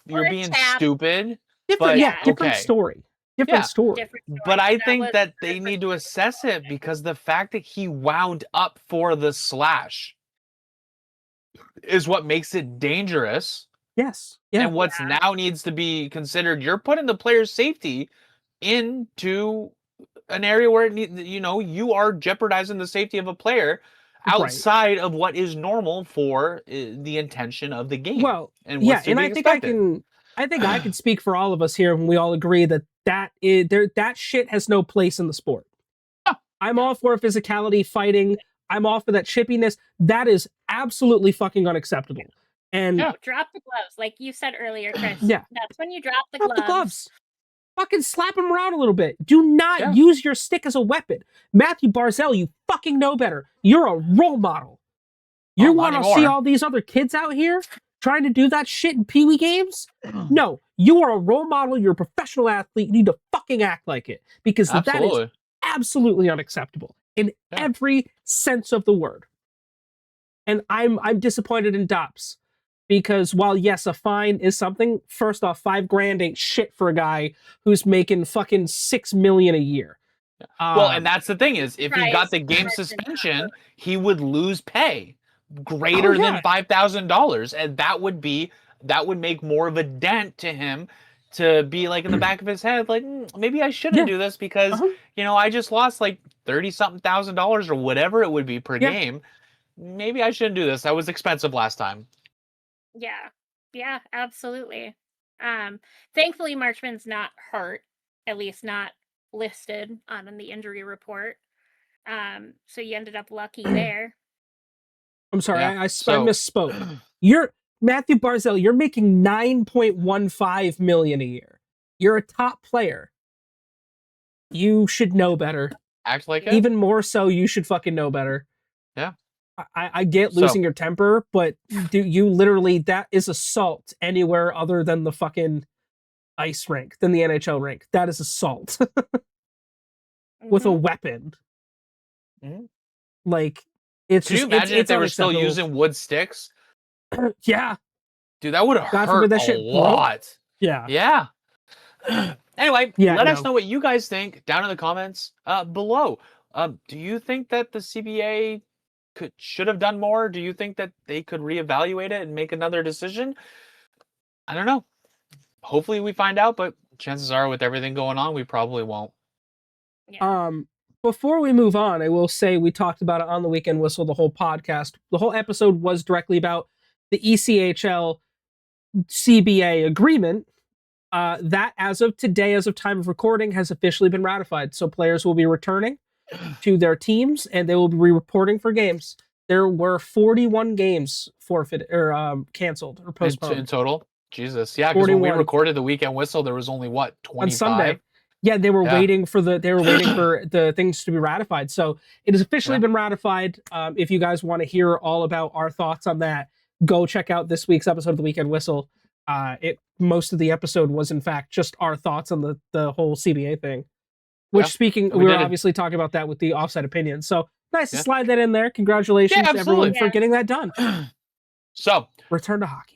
stupid. Different story. Different story. But I think that they need to assess it, because the fact that he wound up for the slash is what makes it dangerous. Yes. Yeah. And what's now needs to be considered, you're putting the player's safety into an area where you are jeopardizing the safety of a player outside of what is normal for the intention of the game. Well, and what's and I think I can speak for all of us here when we all agree that shit has no place in the sport. I'm all for physicality, fighting. I'm all for that chippiness. That is absolutely fucking unacceptable. And drop the gloves, like you said earlier, Chris. Yeah, that's when you drop the gloves. Fucking slap him around a little bit. Do not use your stick as a weapon. Matthew Barzal, you fucking know better. You're a role model. You want to see all these other kids out here trying to do that shit in Pee Wee games? No, you are a role model. You're a professional athlete. You need to fucking act like it, because that is absolutely unacceptable in every sense of the word. And I'm disappointed in Dops. Because while, yes, a fine is something, first off, $5,000 ain't shit for a guy who's making fucking $6 million a year. Well, and that's the thing is, if he got the game suspension, he would lose pay greater than $5,000, and that would make more of a dent to him, to be like in the back of his head, like, maybe I shouldn't do this, because I just lost like $30-something thousand or whatever it would be per game. Maybe I shouldn't do this. That was expensive last time. Yeah, absolutely. Thankfully Marchman's not hurt, at least not listed on the injury report. So you ended up lucky there. I'm sorry, I misspoke. You're Matthew Barzal, you're making $9.15 million a year. You're a top player. You should know better. Act like it. Even more so, you should fucking know better. Yeah. I get losing your temper, but you literally, that is assault anywhere other than the fucking ice rink, than the NHL rink. That is assault. With a weapon. Like, it's Can you imagine if they were still using wood sticks Yeah. Dude, that would have God hurt forbid that a shit broke. lot. Yeah. Yeah. Anyway, Yeah, let us no. know what you guys think down in the comments below. Do you think that the CBA should have done more? Do you think that they could reevaluate it and make another decision? I don't know. Hopefully we find out, but chances are with everything going on, we probably won't. Yeah. Before we move on, I will say we talked about it on the Weekend Whistle, the whole podcast. The whole episode was directly about the ECHL CBA agreement. That, as of today, as of time of recording, has officially been ratified. So players will be returning to their teams and they will be reporting for games. There were 41 games forfeited or canceled or postponed. In total? Jesus. Yeah, because when we recorded the Weekend Whistle, there was only what, 25? On Sunday. Yeah, they were waiting for the things to be ratified. So it has officially been ratified. If you guys want to hear all about our thoughts on that, go check out this week's episode of the Weekend Whistle. Most of the episode was in fact just our thoughts on the whole CBA thing. Which we were obviously talking about that with the offside opinion. So nice to slide that in there. Congratulations to everyone for getting that done. So return to hockey.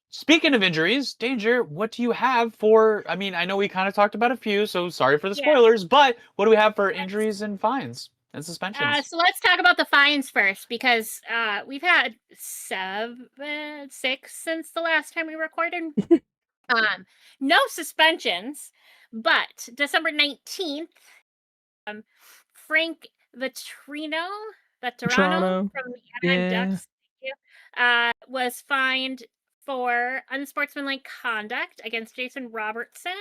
Speaking of injuries, Danger, what do you have for, I mean, I know we kind of talked about a few, so sorry for the spoilers, but what do we have for injuries and fines and suspensions? So let's talk about the fines first, because we've had 6 since the last time we recorded. No suspensions, but December 19th, Frank Vetrano from the Anaheim Ducks was fined for unsportsmanlike conduct against Jason Robertson.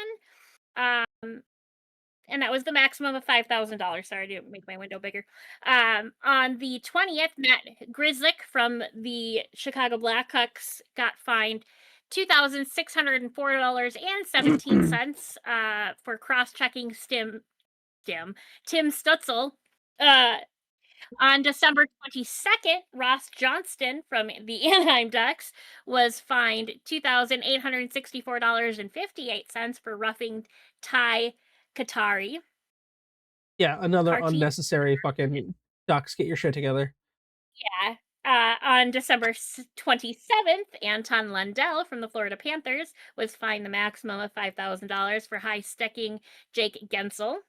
And that was the maximum of $5,000. Sorry to make my window bigger. On the 20th, Matt Grzelcyk from the Chicago Blackhawks got fined $2,604.17 for cross-checking Tim Stutzel. On December 22nd, Ross Johnston from the Anaheim Ducks was fined $2,864.58 for roughing Ty Katari. Yeah, another unnecessary fucking Ducks. Get your shit together. Yeah. On December 27th, Anton Lundell from the Florida Panthers was fined the maximum of $5,000 for high-sticking Jake Gensel.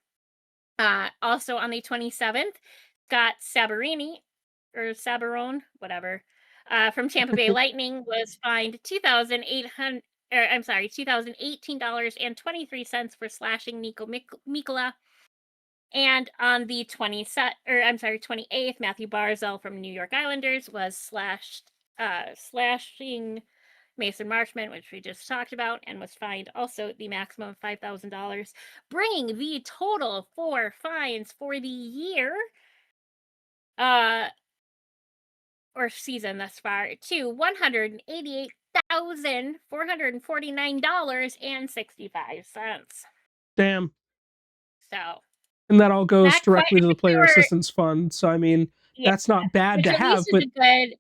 Also on the 27th, Scott Sabarone, whatever, from Tampa Bay Lightning was fined $2,018.23 for slashing Nico Mikkola. And on the 28th, Matthew Barzal from New York Islanders was slashing Mason Marchment, which we just talked about, and was fined also the maximum of $5,000, bringing the total for fines for the year or season thus far to $188,449.65. Damn. So, and that all goes directly to the player assistance fund. So I mean, that's not bad to have, but a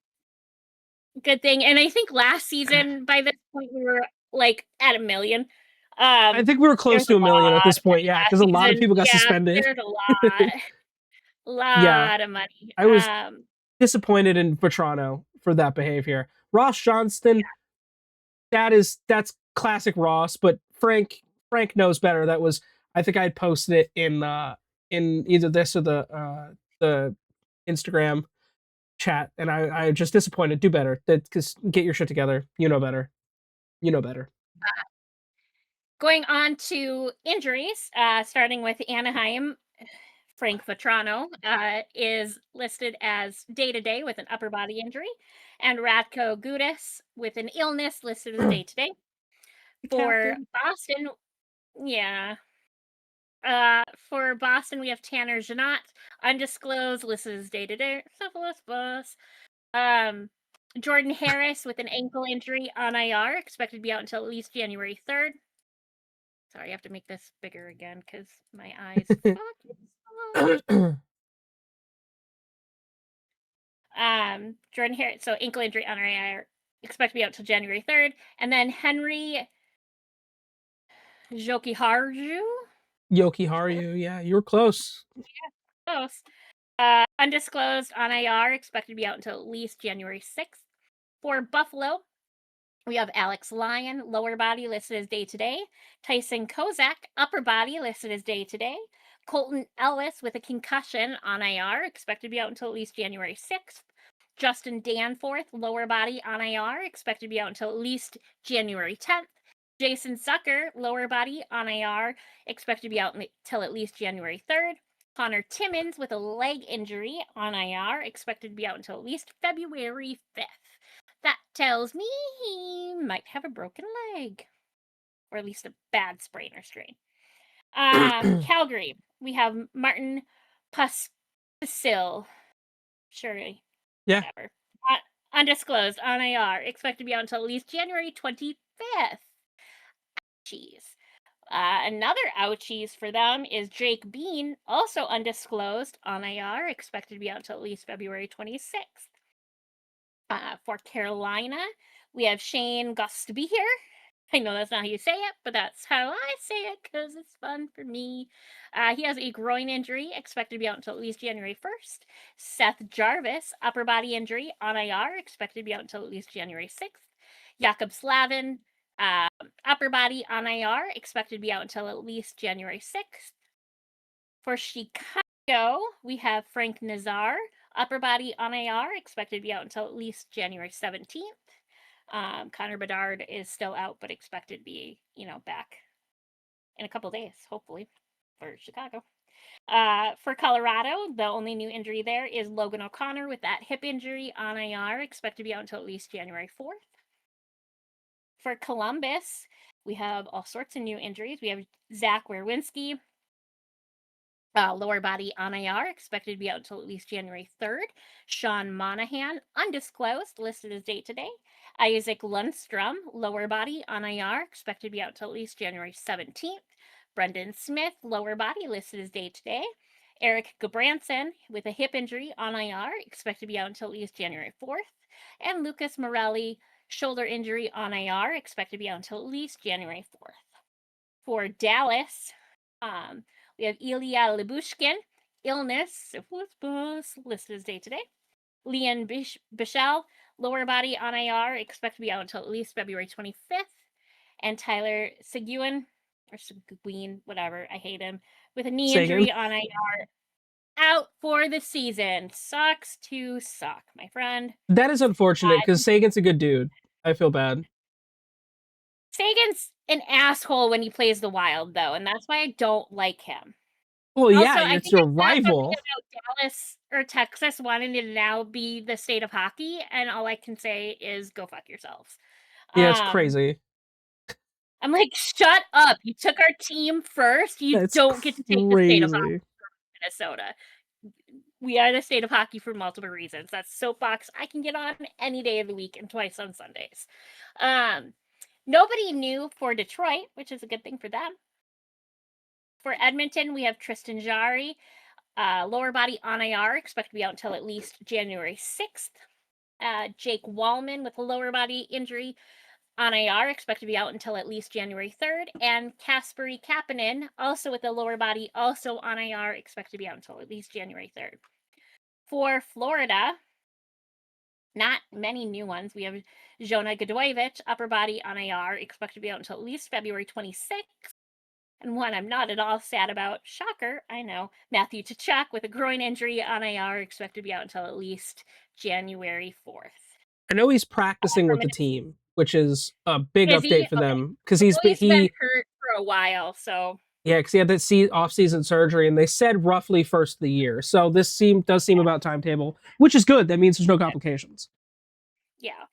good thing. And I think last season by this point we were like at 1 million. I think we were close to 1 million at this point, yeah, because a lot of people got suspended. There's a lot of money. I was disappointed in Vetrano for that behavior. Ross Johnston, that's classic Ross, but Frank knows better. That was, I think I had posted it in either this or the Instagram chat, and I just disappointed. Do better. Because get your shit together. You know better. Going on to injuries, starting with Anaheim, Frank Vetrano is listed as day-to-day with an upper body injury, and Radko Gudas with an illness listed as day-to-day. For Boston, for Boston, we have Tanner Janot, undisclosed, listed as day-to-day. Syphilis bus. Jordan Harris with an ankle injury on IR, expected to be out until at least January 3rd. Sorry, I have to make this bigger again because my eyes fucking Jordan Harris, so ankle injury on IR, expected to be out until January 3rd. And then Henry Jokiharju, yeah, you were close. Yeah, close. Undisclosed on IR, expected to be out until at least January 6th. For Buffalo, we have Alex Lyon, lower body listed as day-to-day. Tyson Kozak, upper body listed as day-to-day. Colton Ellis with a concussion on IR, expected to be out until at least January 6th. Justin Danforth, lower body on IR, expected to be out until at least January 10th. Jason Zucker, lower body on IR, expected to be out until at least January 3rd. Connor Timmins with a leg injury on IR, expected to be out until at least February 5th. That tells me he might have a broken leg, or at least a bad sprain or strain. Calgary, we have Martin Puspisil. Surely. Yeah. Whatever. Undisclosed on IR. Expected to be out until at least January 25th. Ouchies. Another ouchies for them is Drake Bean, also undisclosed on IR. Expected to be out until at least February 26th. For Carolina, we have Shane Gustbehere. I know that's not how you say it, but that's how I say it because it's fun for me. He has a groin injury, expected to be out until at least January 1st. Seth Jarvis, upper body injury on IR, expected to be out until at least January 6th. Jakob Slavin, upper body on IR, expected to be out until at least January 6th. For Chicago, we have Frank Nazar, upper body on IR, expected to be out until at least January 17th. Connor Bedard is still out, but expected to be, back in a couple days, hopefully, for Chicago. For Colorado, the only new injury there is Logan O'Connor with that hip injury on IR, expected to be out until at least January 4th. For Columbus, we have all sorts of new injuries. We have Zach Werwinski, lower body on IR, expected to be out until at least January 3rd. Sean Monahan, undisclosed, listed as day-to-day. Isaac Lundstrom, lower body on IR, expected to be out until at least January 17th. Brendan Smith, lower body, listed as day-to-day. Eric Gabranson, with a hip injury on IR, expected to be out until at least January 4th. And Lucas Morelli, shoulder injury on IR, expected to be out until at least January 4th. For Dallas, we have Ilya Libushkin, illness, syphilis bus, listed as day-to-day. Leon Bichelle, lower body on IR, expected to be out until at least February 25th. And Tyler Seguin, or Seguin, whatever, I hate him, with a knee injury on IR, out for the season. Sucks to suck, my friend. That is unfortunate, because Sagan's a good dude. I feel bad. Sagan's an asshole when he plays the Wild, though, and that's why I don't like him. Well, Also, yeah, I it's think your it's rival. about Dallas or Texas wanting to now be the state of hockey, and all I can say is go fuck yourselves. Yeah, it's crazy. I'm like, shut up. You took our team first. You don't get to take the state of hockey from Minnesota. We are the state of hockey for multiple reasons. That's soapbox I can get on any day of the week and twice on Sundays. Nobody knew for Detroit, which is a good thing for them. For Edmonton, we have Tristan Jarry, lower body on IR, expected to be out until at least January 6th. Jake Wallman with a lower body injury on IR, expected to be out until at least January 3rd. And Kasperi Kapanen, also with a lower body, also on IR, expected to be out until at least January 3rd. For Florida, not many new ones. We have Zhona Godoyevich, upper body on IR, expected to be out until at least February 26th. And one I'm not at all sad about, shocker, I know, Matthew Tkachuk with a groin injury on IR, expected to be out until at least January 4th. I know he's practicing with the team, which is a big update for them, because he's been hurt for a while, so... Yeah, because he had that off-season surgery, and they said roughly first of the year. So this does seem about timetable, which is good. That means there's no complications. Yeah.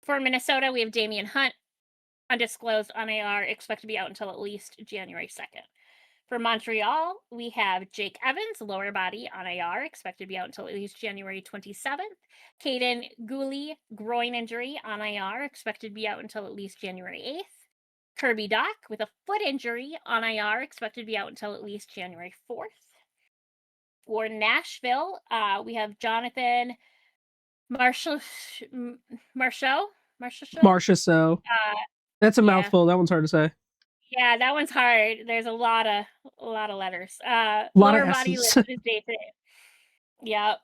For Minnesota, we have Damian Hunt, undisclosed on IR, expected to be out until at least January 2nd. For Montreal, we have Jake Evans, lower body on IR, expected to be out until at least January 27th. Caden Gooley, groin injury on IR, expected to be out until at least January 8th. Kirby Doc with a foot injury on IR, expected to be out until at least January 4th. For Nashville, we have Jonathan Marchessault. That's a mouthful. That one's hard to say. Yeah, that one's hard. There's a lot of letters. Lower body listed as day-to-day. Yeah.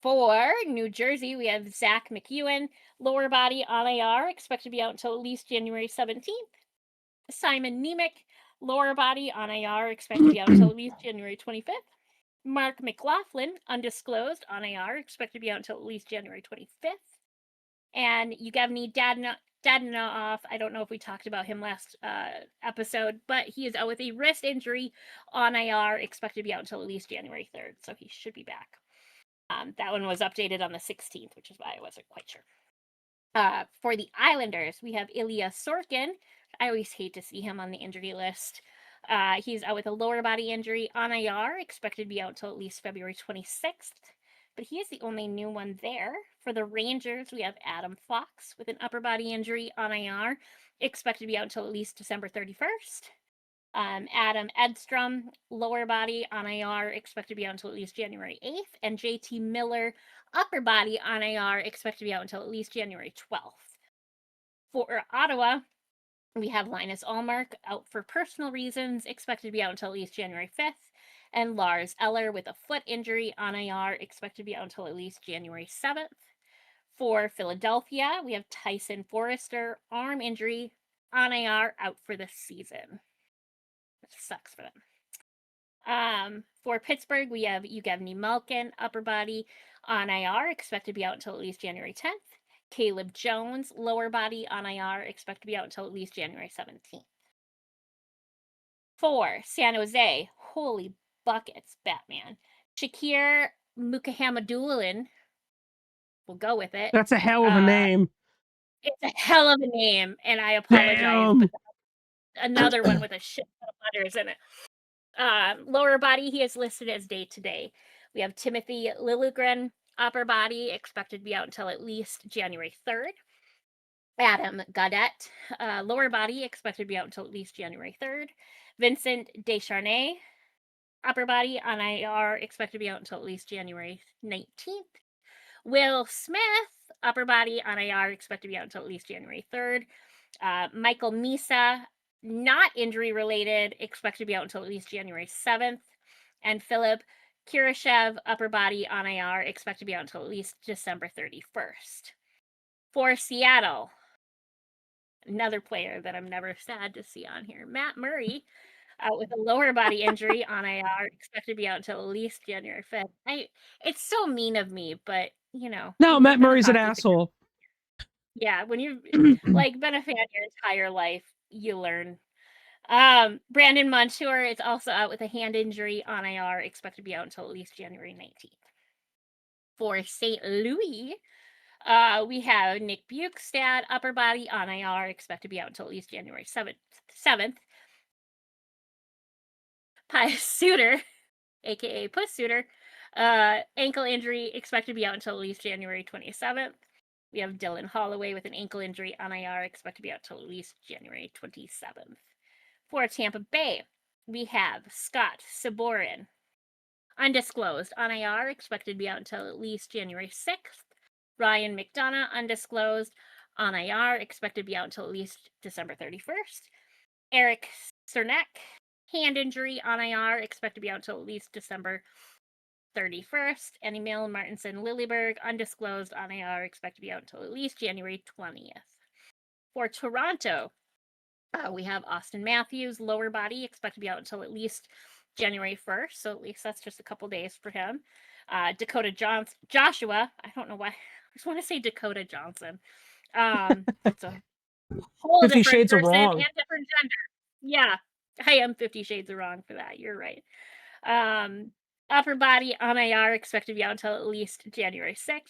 For New Jersey, we have Zach McEwen, lower body on IR, expected to be out until at least January 17th. Simon Nemec, lower body on IR, expected to be out until at least January 25th. Mark McLaughlin, undisclosed, on IR, expected to be out until at least January 25th. And Yevgeny Dadonov, I don't know if we talked about him last episode, but he is out with a wrist injury on IR, expected to be out until at least January 3rd, so he should be back. That one was updated on the 16th, which is why I wasn't quite sure. For the Islanders, we have Ilya Sorkin. I always hate to see him on the injury list. He's out with a lower body injury on IR, expected to be out until at least February 26th. But he is the only new one there. For the Rangers, we have Adam Fox with an upper body injury on IR, expected to be out until at least December 31st. Adam Edstrom, lower body on IR, expected to be out until at least January 8th. And JT Miller, upper body on IR, expected to be out until at least January 12th. For Ottawa, we have Linus Ullmark out for personal reasons, expected to be out until at least January 5th. And Lars Eller with a foot injury on IR, expected to be out until at least January 7th. For Philadelphia, we have Tyson Forrester, arm injury on IR, out for the season. Which sucks for them. For Pittsburgh, we have Yevgeny Malkin, upper body on IR, expected to be out until at least January 10th. Caleb Jones, lower body on IR, expected to be out until at least January 17th. For San Jose, holy buckets, Batman. Shakir Mukahamadulin, we'll go with it. That's a hell of a name. It's a hell of a name, and I apologize, but another one with a shit ton of letters in it. Lower body, he is listed as day-to-day. We have Timothy Liljegren, upper body, expected to be out until at least January 3rd. Adam Gaudette, lower body, expected to be out until at least January 3rd. Vincent Descharnay, upper body on IR, expected to be out until at least January 19th. Will Smith, upper body on IR, expected to be out until at least January 3rd. Michael Misa, not injury related, expected to be out until at least January 7th. And Philip Kirashev, upper body on IR, expected to be out until at least December 31st. For Seattle, another player that I'm never sad to see on here, Matt Murray, out with a lower body injury on IR, expected to be out until at least January 5th. It's so mean of me, but you know. No, Matt Murray's an asshole. Yeah, when you've like been a fan your entire life, you learn. Brandon Montour is also out with a hand injury on IR, expected to be out until at least January 19th. For St. Louis, we have Nick Bukestad, upper body on IR, expected to be out until at least January 7th. Pius Suter, aka Puss Suter, ankle injury, expected to be out until at least January 27th. We have Dylan Holloway with an ankle injury on IR, expected to be out until at least January 27th. For Tampa Bay, we have Scott Sabourin, undisclosed, on IR, expected to be out until at least January 6th. Ryan McDonough, undisclosed, on IR, expected to be out until at least December 31st. Eric Cernak, hand injury on IR, expected to be out until at least December 31st. And Emil Martinson Lilleberg, undisclosed, on IR, expected to be out until at least January 20th. For Toronto, we have Austin Matthews, lower body, expected to be out until at least January 1st. So at least that's just a couple days for him. Dakota Joshua, I don't know why. I just want to say Dakota Johnson. It's a whole 50 different Shades of person Wrong. and different gender. Yeah, I am 50 Shades of Wrong for that. You're right. Upper body on IR, expected to be out until at least January 6th.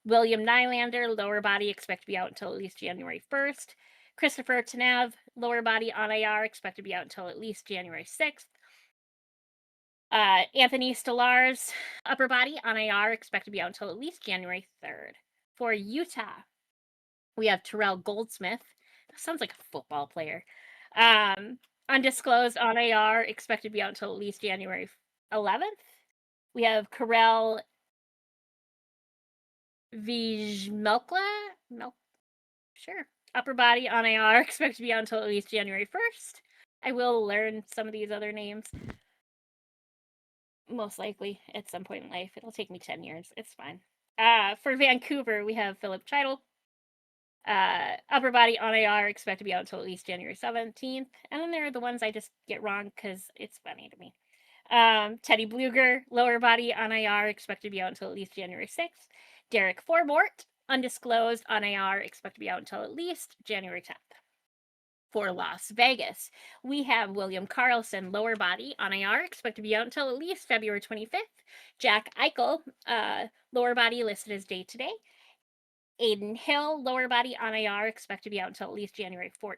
William Nylander, lower body, expected to be out until at least January 1st. Christopher Tanev, lower body on IR, expected to be out until at least January 6th. Anthony Stolarz, upper body on IR, expected to be out until at least January 3rd. For Utah, we have Terrell Goldsmith. That sounds like a football player. Undisclosed on IR, expected to be out until at least January 11th. We have Karel Vizmelka. Sure. Upper body on IR, expected to be out until at least January 1st. I will learn some of these other names. Most likely at some point in life. It'll take me 10 years. It's fine. For Vancouver, we have Philip Cheitel. Upper body on IR, expect to be out until at least January 17th. And then there are the ones I just get wrong because it's funny to me. Teddy Bluger, lower body on IR, expected to be out until at least January 6th. Derek Forbort, undisclosed on IR, expected to be out until at least January 10th. For Las Vegas, we have William Karlsson, lower body on IR, expected to be out until at least February 25th. Jack Eichel, lower body listed as day-to-day. Aiden Hill, lower body on IR, expected to be out until at least January 14th.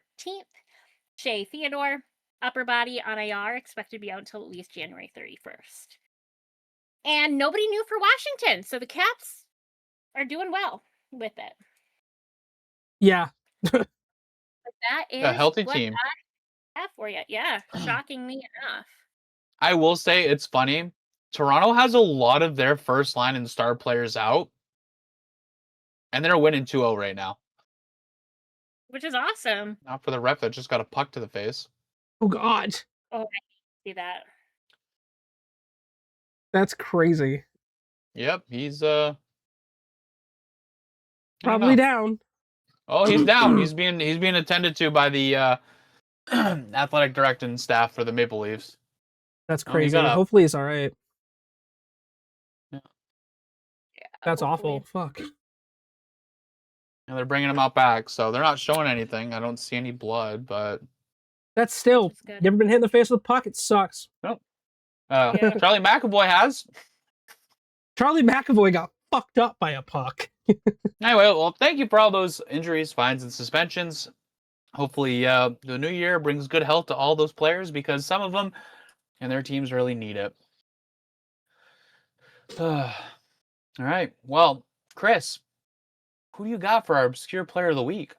Shea Theodore, upper body on IR, expected to be out until at least January 31st. And nobody new for Washington, so the Caps are doing well with it. Yeah. But that is A healthy what team. I have for you. Yeah, shockingly enough. I will say it's funny. Toronto has a lot of their first line and star players out, and they're winning 2-0 right now. Which is awesome. Not for the ref that just got a puck to the face. Oh God. Oh, I see that. That's crazy. Yep, he's Probably down. Oh, he's down. he's being attended to by the athletic director and staff for the Maple Leafs. That's crazy. Hopefully he's all right. Yeah. That's awful. Fuck. And they're bringing him out back, so they're not showing anything. I don't see any blood, but that's still never been hit in the face with a puck. It sucks. Nope. Charlie McAvoy has. Charlie McAvoy got fucked up by a puck. Anyway, well, thank you for all those injuries, fines, and suspensions. Hopefully, the new year brings good health to all those players because some of them and their teams really need it. All right. Well, Chris, who do you got for our obscure player of the week?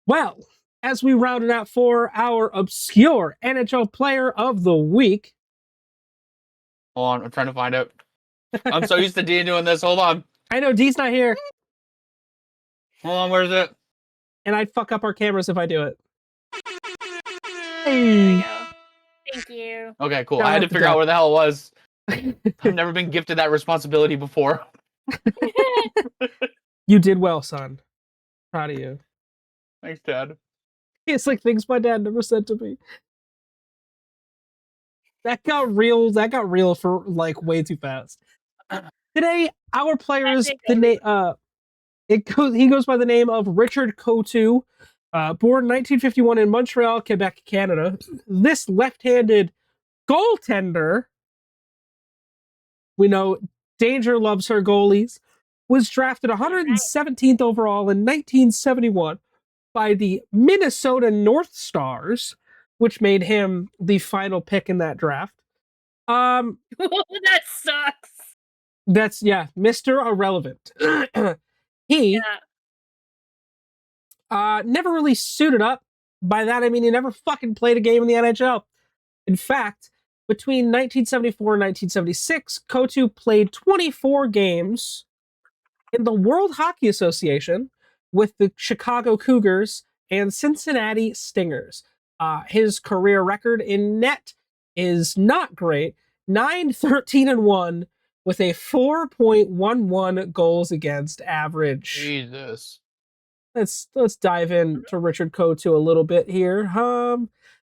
Well, as we rounded out for our obscure NHL player of the week. Hold on, I'm trying to find it. I'm so used to Dean doing this. Hold on. I know Dee's not here. Hold on, where's it? And I'd fuck up our cameras if I do it. There you go. Thank you. Okay, cool. I had to figure out where the hell it was. I've never been gifted that responsibility before. You did well, son. Proud of you. Thanks, Dad. It's like things my dad never said to me. That got real for like way too fast. Today, our player is the name. He goes by the name of Richard Coutu, born 1951 in Montreal, Quebec, Canada. This left-handed goaltender, we know Danger loves her goalies, was drafted 117th overall in 1971 by the Minnesota North Stars, which made him the final pick in that draft. That sucks. That's Mr. Irrelevant. He never really suited up. By that I mean he never fucking played a game in the NHL. In fact, between 1974 and 1976, Coutu played 24 games in the World Hockey Association with the Chicago Cougars and Cincinnati Stingers. His career record in net is not great. 9-13-1 with a 4.11 goals against average. Jesus. Let's dive into Richard Coutu a little bit here.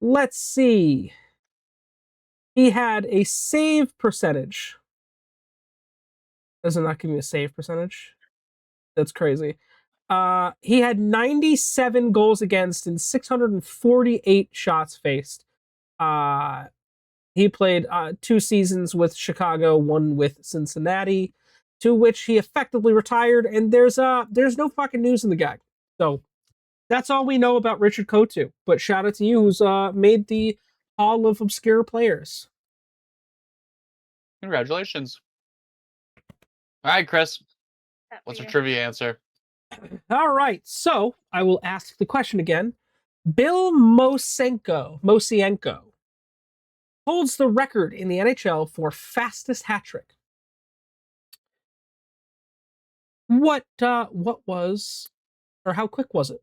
Let's see. He had a save percentage. Does it not give me a save percentage? That's crazy. He had 97 goals against and 648 shots faced. He played 2 seasons with Chicago, 1 with Cincinnati, to which he effectively retired. And there's no fucking news in the guy. So that's all we know about Richard Coutu. But shout out to you who's made the Hall of Obscure Players. Congratulations. All right, Chris. What's your trivia answer? All right, so I will ask the question again. Bill Mosienko holds the record in the NHL for fastest hat trick. What was, or how quick was it?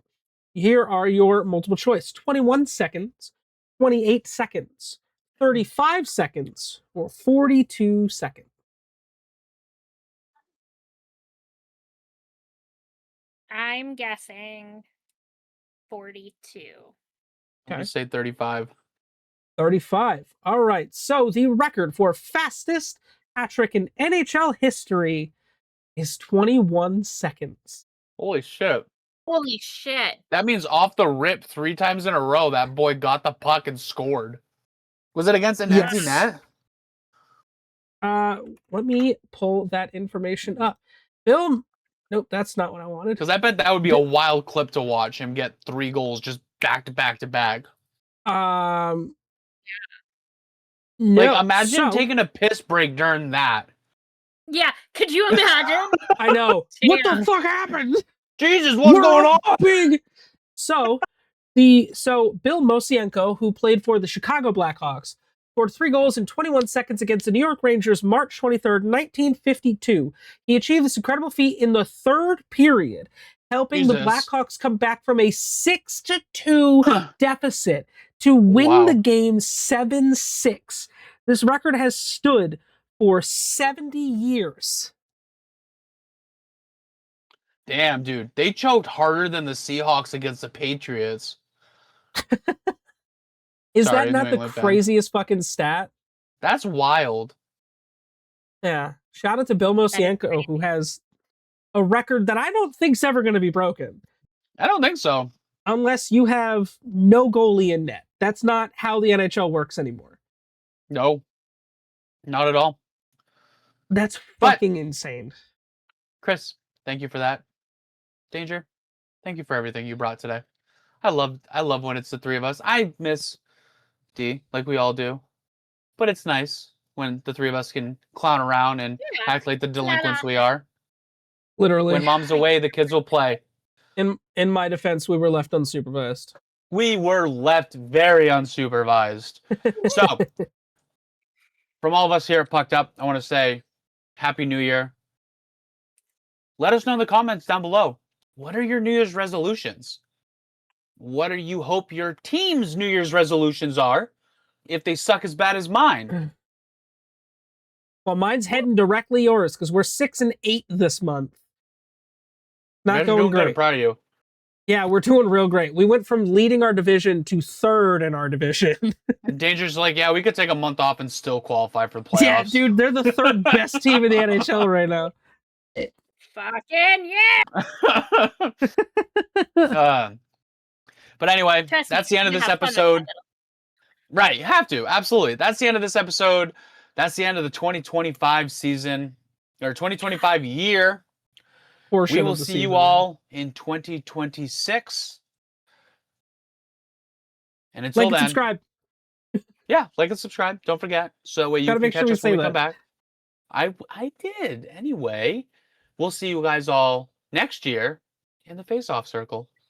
Here are your multiple choice: 21 seconds, 28 seconds, 35 seconds or 42 seconds? I'm guessing 42. I'm going Okay. to say 35. 35. All right. So the record for fastest hat trick in NHL history is 21 seconds. Holy shit. Holy shit. That means off the rip 3 times in a row, that boy got the puck and scored. Was it against an empty Yes. net? Let me pull that information up. Bill, nope, that's not what I wanted. Because I bet that would be a wild clip to watch him get 3 goals just back to back to back. No. Like, imagine So, taking a piss break during that. Yeah, could you imagine? I know. What the Damn. fuck happened? Jesus, what's going on? Big. So Bill Mosienko, who played for the Chicago Blackhawks, scored 3 goals in 21 seconds against the New York Rangers March 23rd, 1952. He achieved this incredible feat in the third period, helping the Jesus. Blackhawks come back from a 6-2 deficit to win Wow. the game 7-6. This record has stood for 70 years. Damn, dude. They choked harder than the Seahawks against the Patriots. Is Sorry, that not New the England fan. craziest fucking stat? That's wild. Yeah. Shout out to Bill Mosienko, who has a record that I don't think's ever going to be broken. I don't think so. Unless you have no goalie in net. That's not how the NHL works anymore. No. Not at all. That's But- fucking insane. Chris, thank you for that. Danger, thank you for everything you brought today. I love when it's the 3 of us. I miss D, like we all do. But it's nice when the 3 of us can clown around and act like the delinquents we are. Literally. When mom's away, the kids will play. In my defense, we were left unsupervised. We were left very unsupervised. So, from all of us here at Pucked Up, I want to say Happy New Year. Let us know in the comments down below. What are your New Year's resolutions? What do you hope your team's New Year's resolutions are if they suck as bad as mine? Well, mine's heading directly yours because we're 6-8 this month. You Not guys are going doing good. I'm great. proud of you. Yeah, we're doing real great. We went from leading our division to 3rd in our division. And Danger's like, yeah, we could take a month off and still qualify for the playoffs. Yeah, dude, they're the 3rd best team in the NHL right now. Fucking yeah! But anyway, Trust me, that's the end of you this have fun episode. Right, you have to. Absolutely. That's the end of this episode. That's the end of the 2025 season, or 2025 year. Portion We of will the see season. you all in 2026. And until Like and then, subscribe. yeah, like and subscribe. Don't forget. So that way you Gotta can make catch sure we us when say we come that. back. I did. Anyway, we'll see you guys all next year in the face-off circle.